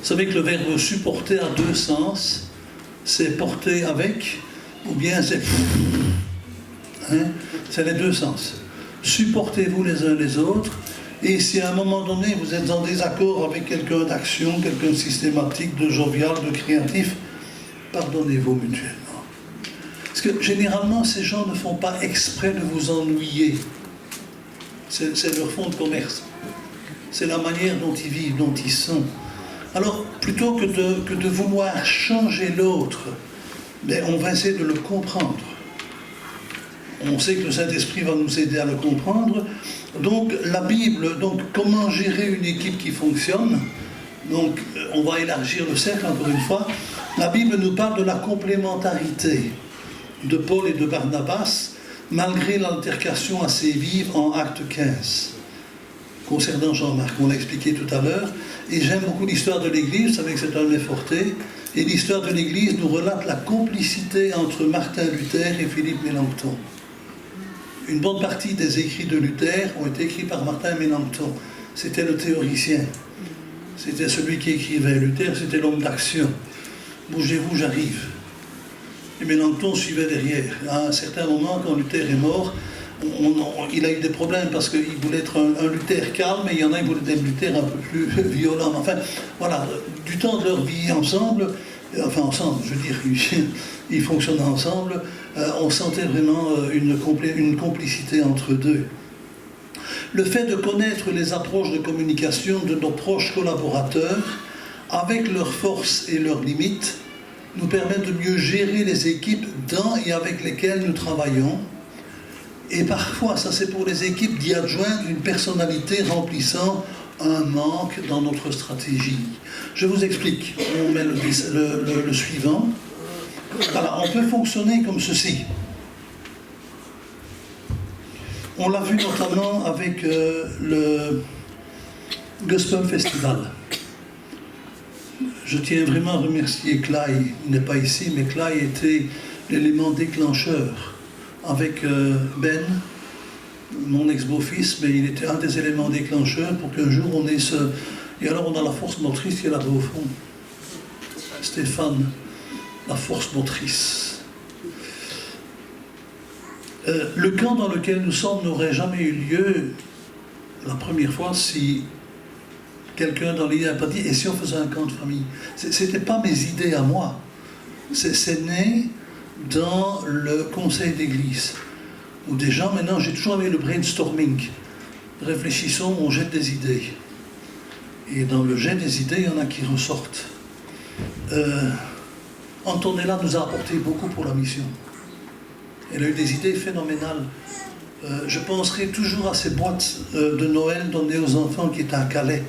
Vous savez que le verbe supporter a 2 sens. C'est porter avec, ou bien c'est... Hein? C'est les 2 sens. Supportez-vous les uns les autres. Et si à un moment donné vous êtes en désaccord avec quelqu'un d'action, quelqu'un de systématique, de jovial, de créatif, pardonnez-vous mutuellement. Parce que généralement, ces gens ne font pas exprès de vous ennuyer. C'est leur fonds de commerce. C'est la manière dont ils vivent, dont ils sont. Alors, plutôt que de vouloir changer l'autre, ben, on va essayer de le comprendre. On sait que le Saint-Esprit va nous aider à le comprendre. Donc, la Bible, donc, comment gérer une équipe qui fonctionne? Donc, on va élargir le cercle encore une fois. La Bible nous parle de la complémentarité de Paul et de Barnabas, malgré l'altercation assez vive en Acte 15. Concernant Jean-Marc, on l'a expliqué tout à l'heure. Et j'aime beaucoup l'histoire de l'Église, vous savez que c'est un efforté. Et l'histoire de l'Église nous relate la complicité entre Martin Luther et Philippe Mélenchon. Une bonne partie des écrits de Luther ont été écrits par Martin Mélenchon. C'était le théoricien. C'était celui qui écrivait. Luther, c'était l'homme d'action. Bougez-vous, j'arrive. Et Mélenchon suivait derrière. À un certain moment, quand Luther est mort, il a eu des problèmes parce qu'il voulait être un Luther calme et il y en a qui voulaient être Luther un peu plus violent. Enfin, voilà, du temps de leur vie ensemble, enfin ensemble, je veux dire, ils fonctionnaient ensemble, on sentait vraiment une complicité entre deux. Le fait de connaître les approches de communication de nos proches collaborateurs, avec leurs forces et leurs limites, nous permet de mieux gérer les équipes dans et avec lesquelles nous travaillons, Et parfois, ça c'est pour les équipes, d'y adjoindre une personnalité remplissant un manque dans notre stratégie. Je vous explique. On met le suivant. Voilà, on peut fonctionner comme ceci. On l'a vu notamment avec le Gospel Festival. Je tiens vraiment à remercier Clay, il n'est pas ici, mais Clay était l'élément déclencheur avec Ben, mon ex-beau-fils, mais il était un des éléments déclencheurs pour qu'un jour on ait ce... Et alors on a la force motrice qui est là-bas au fond. Stéphane, la force motrice. Le camp dans lequel nous sommes n'aurait jamais eu lieu la première fois si quelqu'un dans l'idée n'a pas dit « et si on faisait un camp de famille ?» Ce n'était pas mes idées à moi. C'est né dans le conseil d'église, où des gens, maintenant j'ai toujours eu le brainstorming. Réfléchissons, on jette des idées. Et dans le jet des idées, il y en a qui ressortent. Antonella nous a apporté beaucoup pour la mission. Elle a eu des idées phénoménales. Je penserai toujours à ces boîtes de Noël données aux enfants qui étaient à Calais.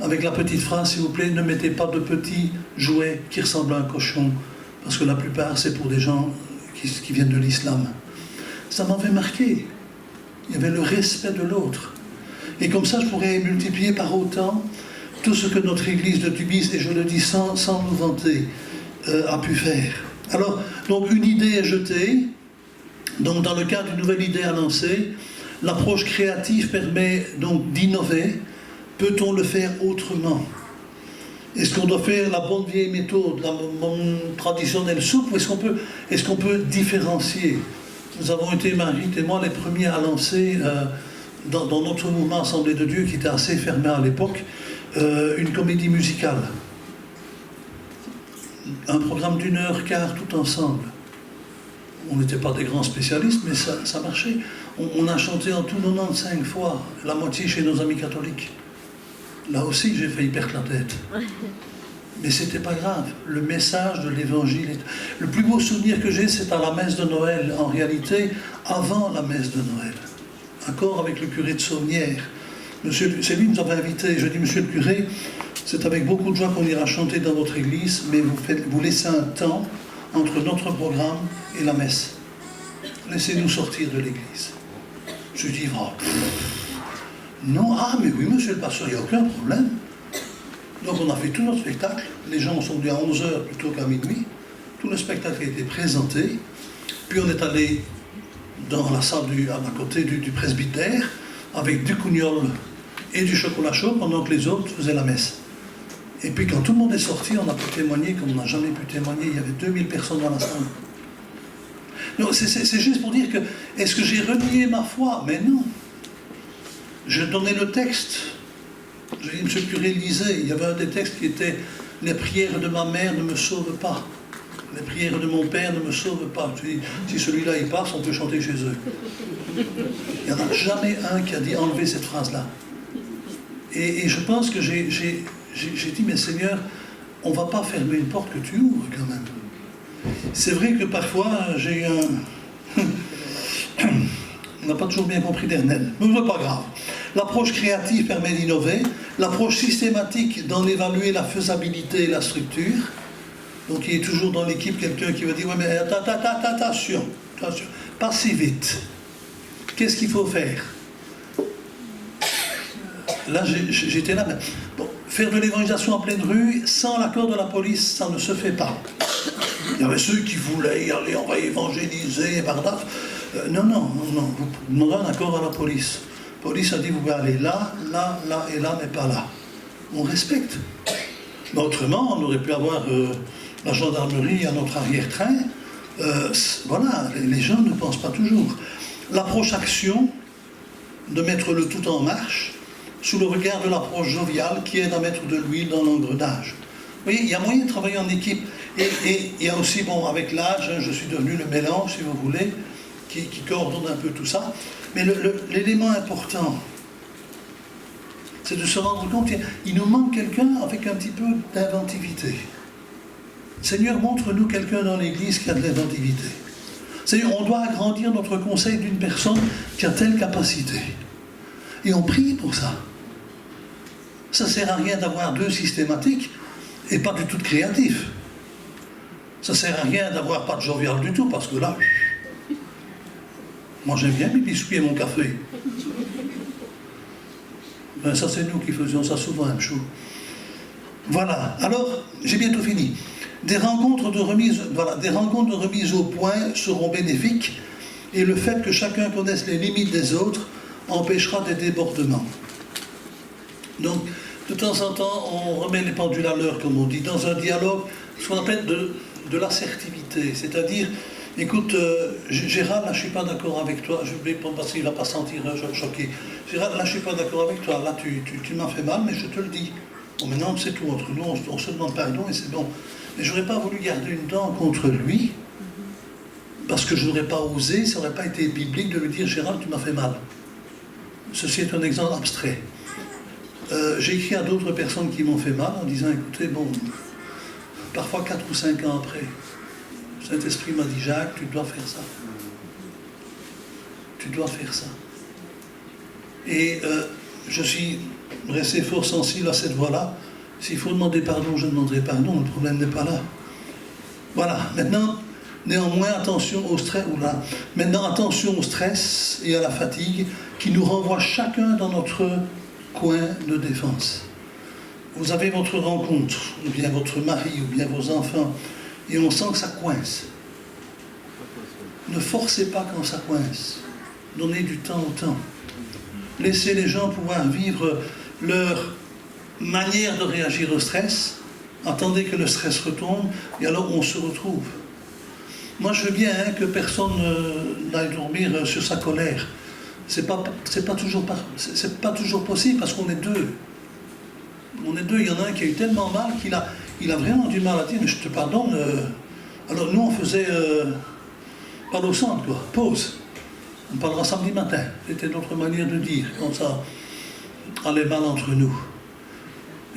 Avec la petite phrase, s'il vous plaît, ne mettez pas de petits jouets qui ressemblent à un cochon. Parce que la plupart, c'est pour des gens qui viennent de l'islam. Ça m'avait marqué. Il y avait le respect de l'autre. Et comme ça, je pourrais multiplier par autant tout ce que notre église de Tubize, et je le dis sans nous vanter, a pu faire. Alors, donc une idée est jetée. Donc, dans le cadre d'une nouvelle idée à lancer, l'approche créative permet donc d'innover. Peut-on le faire autrement? Est-ce qu'on doit faire la bonne vieille méthode, la bonne traditionnelle soupe, ou est-ce qu'on peut différencier? Nous avons été, Marguerite et moi, les premiers à lancer, dans notre mouvement Assemblée de Dieu, qui était assez fermé à l'époque, une comédie musicale. Un programme d'1h15 tout ensemble. On n'était pas des grands spécialistes, mais ça marchait. On a chanté en tout 95 fois, la moitié chez nos amis catholiques. Là aussi, j'ai failli perdre la tête. Mais c'était pas grave. Le message de l'évangile... Le plus beau souvenir que j'ai, c'est à la messe de Noël. En réalité, avant la messe de Noël. Accord avec le curé de Saunière. C'est lui qui nous avait invités. Je dis, monsieur le curé, c'est avec beaucoup de joie qu'on ira chanter dans votre église, mais vous laissez un temps entre notre programme et la messe. Laissez-nous sortir de l'église. Je dis, oh, non, ah, mais oui, monsieur le pasteur, il n'y a aucun problème. Donc on a fait tout notre spectacle. Les gens sont venus à 11h plutôt qu'à minuit. Tout le spectacle a été présenté. Puis on est allé dans la salle à côté du presbytère avec du cougnol et du chocolat chaud pendant que les autres faisaient la messe. Et puis quand tout le monde est sorti, on a pu témoigner comme on n'a jamais pu témoigner. Il y avait 2000 personnes dans la salle. Non, c'est juste pour dire que, est-ce que j'ai renié ma foi? Mais non. Je donnais le texte. J'ai dit, monsieur le curé, lisez. Il y avait un des textes qui était « Les prières de ma mère ne me sauvent pas. Les prières de mon père ne me sauvent pas. » Je dis, si celui-là il passe, on peut chanter chez eux. Il n'y en a jamais un qui a dit enlever cette phrase-là. Et je pense que j'ai dit, mais Seigneur, on ne va pas fermer une porte que tu ouvres quand même. C'est vrai que parfois, j'ai eu un... On n'a pas toujours bien compris d'Ernel, mais ce n'est pas grave. L'approche créative permet d'innover, l'approche systématique d'en évaluer la faisabilité et la structure. Donc il y a toujours dans l'équipe quelqu'un qui va dire, ouais mais attention, pas si vite. Qu'est-ce qu'il faut faire? Là j'étais là, mais bon, faire de l'évangélisation en pleine rue sans l'accord de la police, ça ne se fait pas. Il y avait ceux qui voulaient y aller, on va évangéliser, bardaf. Non, vous demandez un accord à la police. La police a dit, vous pouvez aller là, là, là et là, mais pas là. On respecte. Mais autrement, on aurait pu avoir la gendarmerie à notre arrière-train. Voilà, les gens ne pensent pas toujours. L'approche action, de mettre le tout en marche, sous le regard de l'approche joviale qui aide à mettre de l'huile dans l'engrenage. Vous voyez, il y a moyen de travailler en équipe. Et il y a aussi, bon, avec l'âge, je suis devenu le mélange, si vous voulez, qui coordonne un peu tout ça. Mais l'élément important, c'est de se rendre compte qu'il nous manque quelqu'un avec un petit peu d'inventivité. Seigneur, montre-nous quelqu'un dans l'Église qui a de l'inventivité. C'est-à-dire, on doit agrandir notre conseil d'une personne qui a telle capacité. Et on prie pour ça. Ça ne sert à rien d'avoir 2 systématiques et pas du tout de créatifs. Ça ne sert à rien d'avoir pas de jovial du tout, parce que là, moi j'aime bien mes biscuits et mon café. Ben, ça c'est nous qui faisions ça souvent, un chou. Voilà, alors j'ai bientôt fini. Des rencontres de remise au point seront bénéfiques, et le fait que chacun connaisse les limites des autres empêchera des débordements. Donc, de temps en temps, on remet les pendules à l'heure, comme on dit, dans un dialogue, ce qu'on appelle de l'assertivité, c'est-à-dire, écoute, Gérald, là je ne suis pas d'accord avec toi, je vais pas parce qu'il ne va pas se sentir choqué. Gérald, là je ne suis pas d'accord avec toi, là tu m'as fait mal, mais je te le dis. Bon, maintenant c'est tout entre nous, on se demande pardon et c'est bon. Mais je n'aurais pas voulu garder une dent contre lui, parce que je n'aurais pas osé, ça n'aurait pas été biblique de lui dire, Gérald, tu m'as fait mal. Ceci est un exemple abstrait. J'ai écrit à d'autres personnes qui m'ont fait mal en disant, écoutez, bon, parfois 4 ou 5 ans après, le Saint-Esprit m'a dit, Jacques, tu dois faire ça. Tu dois faire ça. Et je suis resté fort sensible à cette voie-là. S'il faut demander pardon, je demanderai pardon, le problème n'est pas là. Voilà, maintenant, néanmoins, attention au stress, maintenant, attention au stress et à la fatigue qui nous renvoient chacun dans notre coin de défense. Vous avez votre rencontre, ou bien votre mari, ou bien vos enfants, et on sent que ça coince. Ne forcez pas quand ça coince. Donnez du temps au temps. Laissez les gens pouvoir vivre leur manière de réagir au stress. Attendez que le stress retombe, et alors on se retrouve. Moi, je veux bien que personne n'aille dormir sur sa colère. C'est pas toujours possible, parce qu'on est 2. On est 2, il y en a un qui a eu tellement mal qu'il a vraiment du mal à dire, mais je te pardonne. Alors nous, on faisait parle au centre, quoi, pause. On parlera samedi matin. C'était notre manière de dire, quand ça allait mal entre nous.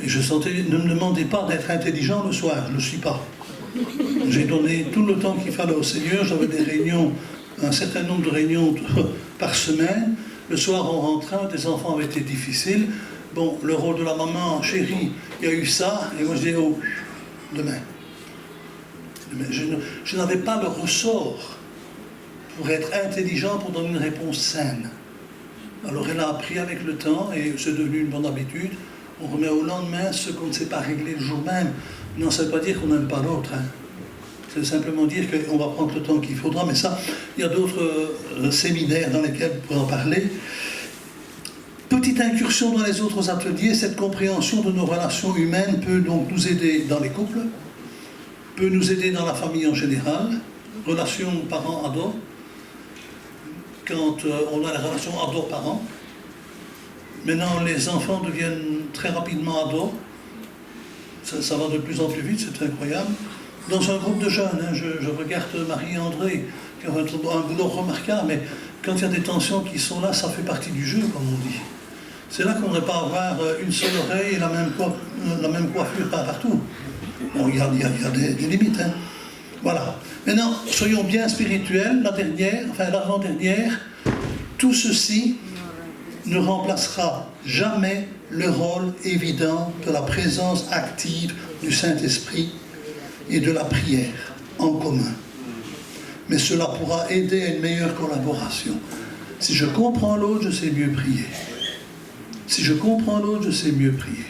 Et je sentais, ne me demandez pas d'être intelligent le soir, je ne le suis pas. J'ai donné tout le temps qu'il fallait au Seigneur, j'avais des réunions, un certain nombre de réunions par semaine. Le soir, on rentrait, des enfants avaient été difficiles. Bon, le rôle de la maman, chérie, il y a eu ça, et moi je dis, oh, demain. Je n'avais pas le ressort pour être intelligent, pour donner une réponse saine. Alors elle a appris avec le temps, et c'est devenu une bonne habitude. On remet au lendemain ce qu'on ne s'est pas réglé le jour même. Non, ça ne veut pas dire qu'on n'aime pas l'autre. Hein. C'est simplement dire qu'on va prendre le temps qu'il faudra, mais ça, il y a d'autres séminaires dans lesquels vous pourrez en parler. Petite incursion dans les autres ateliers, cette compréhension de nos relations humaines peut donc nous aider dans les couples, peut nous aider dans la famille en général, relations parents-ados, quand on a la relation ado-parents. Maintenant, les enfants deviennent très rapidement ados, ça va de plus en plus vite, c'est incroyable. Dans un groupe de jeunes, hein, je regarde Marie-André, qui a un boulot remarquable, mais quand il y a des tensions qui sont là, ça fait partie du jeu, comme on dit. C'est là qu'on ne va pas avoir une seule oreille et la même coiffure partout. Bon, il y a des limites. Hein. Voilà. Maintenant, soyons bien spirituels. L'avant-dernière, tout ceci ne remplacera jamais le rôle évident de la présence active du Saint-Esprit et de la prière en commun. Mais cela pourra aider à une meilleure collaboration. Si je comprends l'autre, je sais mieux prier. Si je comprends l'autre, je sais mieux prier.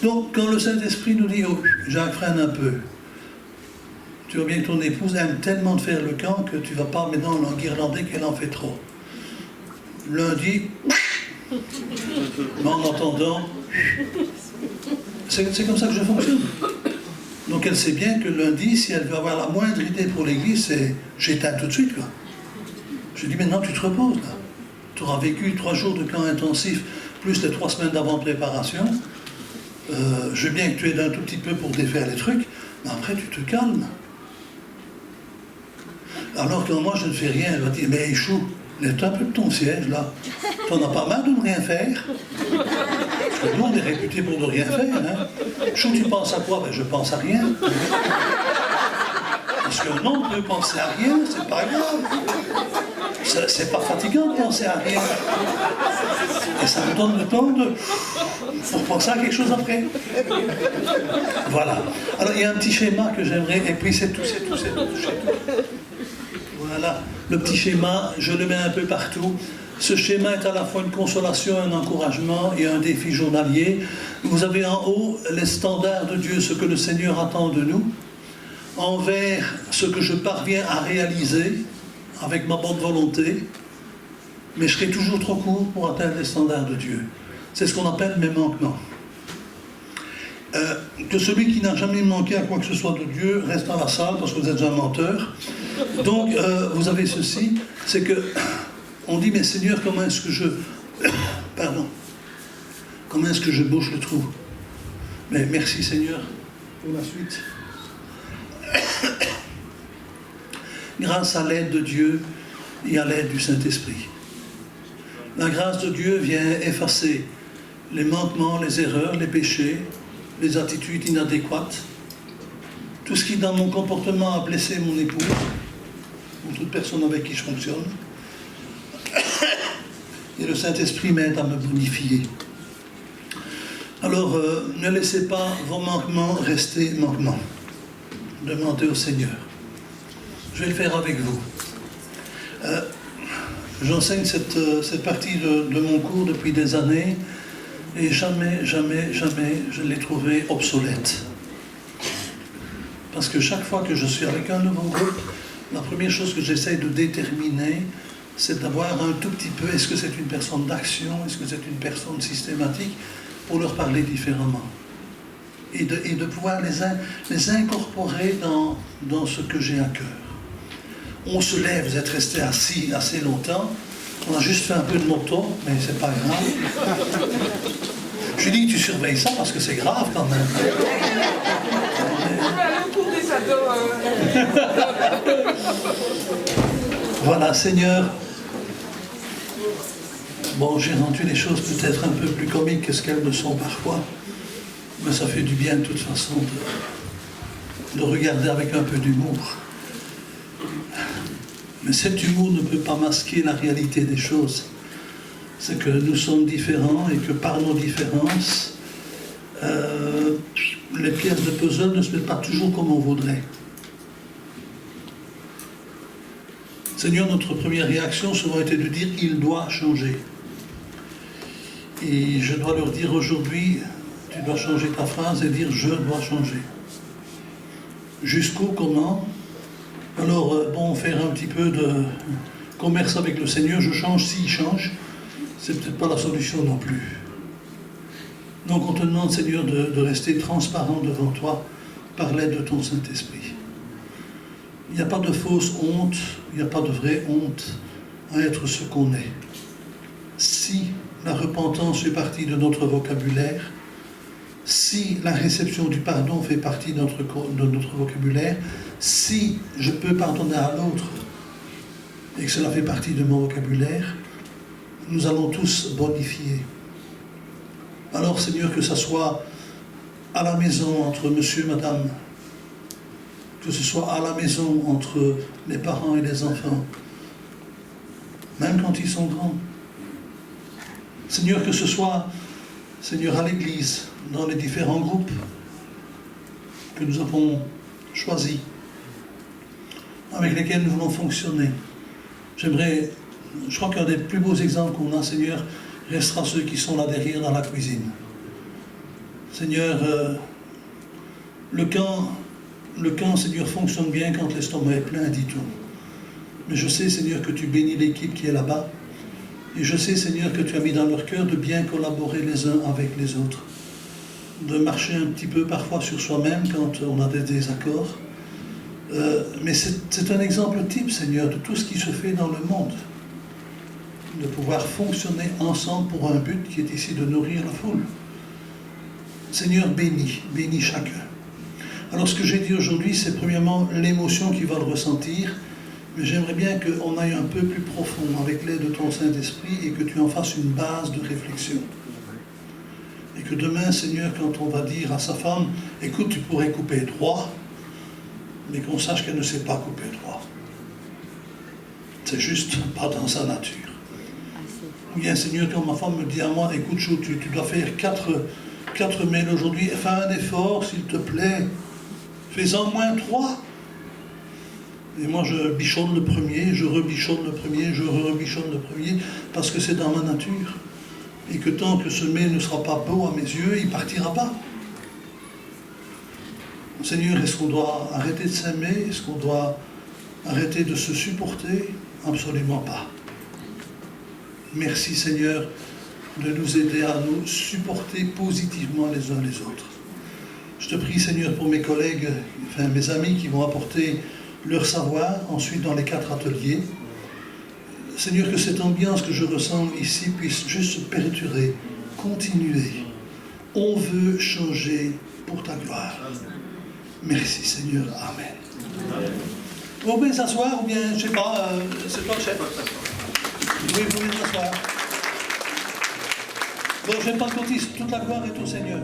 Donc, quand le Saint-Esprit nous dit « Oh, Jacques, freine un peu », tu vois bien que ton épouse aime tellement de faire le camp que tu ne vas pas maintenant l'enguirlander qu'elle en fait trop. Lundi, mais en entendant, c'est comme ça que je fonctionne. Donc elle sait bien que lundi, si elle veut avoir la moindre idée pour l'église, c'est j'éteins tout de suite, quoi. Je dis maintenant tu te reposes là. Tu auras vécu 3 jours de camp intensif, plus les 3 semaines d'avant préparation. Je veux bien que tu aides un tout petit peu pour défaire les trucs, mais après tu te calmes. Alors quand moi je ne fais rien, elle va dire mais Échou, lève un peu de ton siège là. T'en as pas marre de ne rien faire? Parce que nous on est réputés pour ne rien faire. Hein. Chou, tu penses à quoi? Ben, je pense à rien. Parce qu'un homme peut penser à rien, c'est pas grave. C'est pas fatigant de penser à rien. Et ça nous donne le temps pour penser à quelque chose après. Voilà. Alors il y a un petit schéma que j'aimerais, et puis c'est tout. Voilà. Le petit schéma, je le mets un peu partout. Ce schéma est à la fois une consolation, un encouragement et un défi journalier. Vous avez en haut les standards de Dieu, ce que le Seigneur attend de nous, envers ce que je parviens à réaliser avec ma bonne volonté, mais je serai toujours trop court pour atteindre les standards de Dieu. C'est ce qu'on appelle mes manquements. Que celui qui n'a jamais manqué à quoi que ce soit de Dieu reste dans la salle parce que vous êtes un menteur. Donc, vous avez ceci, c'est que on dit, mais Seigneur, comment est-ce que je... Comment est-ce que je bouche le trou? Mais merci Seigneur pour la suite. Grâce à l'aide de Dieu et à l'aide du Saint-Esprit. La grâce de Dieu vient effacer les manquements, les erreurs, les péchés, les attitudes inadéquates, tout ce qui dans mon comportement a blessé mon époux, ou toute personne avec qui je fonctionne. Et le Saint-Esprit m'aide à me bonifier. Alors, ne laissez pas vos manquements rester manquements. Demandez au Seigneur. Je vais le faire avec vous. J'enseigne cette partie de mon cours depuis des années et jamais je l'ai trouvé obsolète. Parce que chaque fois que je suis avec un nouveau groupe, la première chose que j'essaye de déterminer, c'est d'avoir un tout petit peu, est-ce que c'est une personne d'action, est-ce que c'est une personne systématique, pour leur parler différemment. Et de pouvoir les incorporer dans ce que j'ai à cœur. On se lève, vous êtes resté assis assez longtemps, on a juste fait un peu de moto, mais c'est pas grave. Je dis, tu surveilles ça parce que c'est grave quand même. Voilà, Seigneur. Bon, j'ai rendu les choses peut-être un peu plus comiques que ce qu'elles ne sont parfois, mais ça fait du bien de toute façon de regarder avec un peu d'humour. Mais cet humour ne peut pas masquer la réalité des choses. C'est que nous sommes différents et que par nos différences, les pièces de puzzle ne se mettent pas toujours comme on voudrait. Seigneur, notre première réaction souvent était de dire « il doit changer ». Et je dois leur dire aujourd'hui, tu dois changer ta phrase et dire « je dois changer ». Jusqu'où, comment? Alors, bon, faire un petit peu de commerce avec le Seigneur, je change, s'il change, c'est peut-être pas la solution non plus. Donc on te demande, Seigneur, de rester transparent devant toi par l'aide de ton Saint-Esprit. Il n'y a pas de fausse honte, il n'y a pas de vraie honte à être ce qu'on est. Si la repentance fait partie de notre vocabulaire, si la réception du pardon fait partie de notre vocabulaire, si je peux pardonner à l'autre et que cela fait partie de mon vocabulaire, nous allons tous bonifier. Alors Seigneur, que ce soit à la maison entre monsieur et madame, que ce soit à la maison entre les parents et les enfants, même quand ils sont grands. Seigneur, que ce soit, Seigneur, à l'église, dans les différents groupes que nous avons choisis, avec lesquels nous voulons fonctionner. Je crois qu'un des plus beaux exemples qu'on a, Seigneur, restera ceux qui sont là derrière dans la cuisine. Seigneur, le camp, Seigneur, fonctionne bien quand l'estomac est plein, dit-on. Mais je sais, Seigneur, que tu bénis l'équipe qui est là-bas. Et je sais, Seigneur, que tu as mis dans leur cœur de bien collaborer les uns avec les autres. De marcher un petit peu parfois sur soi-même quand on a des désaccords. Mais c'est un exemple type, Seigneur, de tout ce qui se fait dans le monde. De pouvoir fonctionner ensemble pour un but qui est ici de nourrir la foule. Seigneur, bénis chacun. Alors ce que j'ai dit aujourd'hui, c'est premièrement l'émotion qui va le ressentir, mais j'aimerais bien qu'on aille un peu plus profond avec l'aide de ton Saint-Esprit et que tu en fasses une base de réflexion. Et que demain, Seigneur, quand on va dire à sa femme, écoute, tu pourrais couper droit, mais qu'on sache qu'elle ne sait pas couper droit. C'est juste pas dans sa nature. Ou bien, Seigneur, quand ma femme me dit à moi, écoute, tu dois faire 4 mails aujourd'hui, fais un effort, s'il te plaît, fais-en moins 3. Et moi, je bichonne le premier, je rebichonne le premier, je rebichonne le premier, parce que c'est dans ma nature. Et que tant que ce mail ne sera pas beau à mes yeux, il ne partira pas. Seigneur, est-ce qu'on doit arrêter de s'aimer? Est-ce qu'on doit arrêter de se supporter? Absolument pas. Merci, Seigneur, de nous aider à nous supporter positivement les uns les autres. Je te prie, Seigneur, pour mes collègues, enfin mes amis qui vont apporter leur savoir, ensuite dans les 4 ateliers. Seigneur, que cette ambiance que je ressens ici puisse juste perdurer, continuer. On veut changer pour ta gloire. Merci, Seigneur. Amen. Vous pouvez s'asseoir, ou bien, je ne sais pas, c'est toi le chef. Oui, vous pouvez s'asseoir. Bon, je ne vais pas compter, toute la gloire est au Seigneur.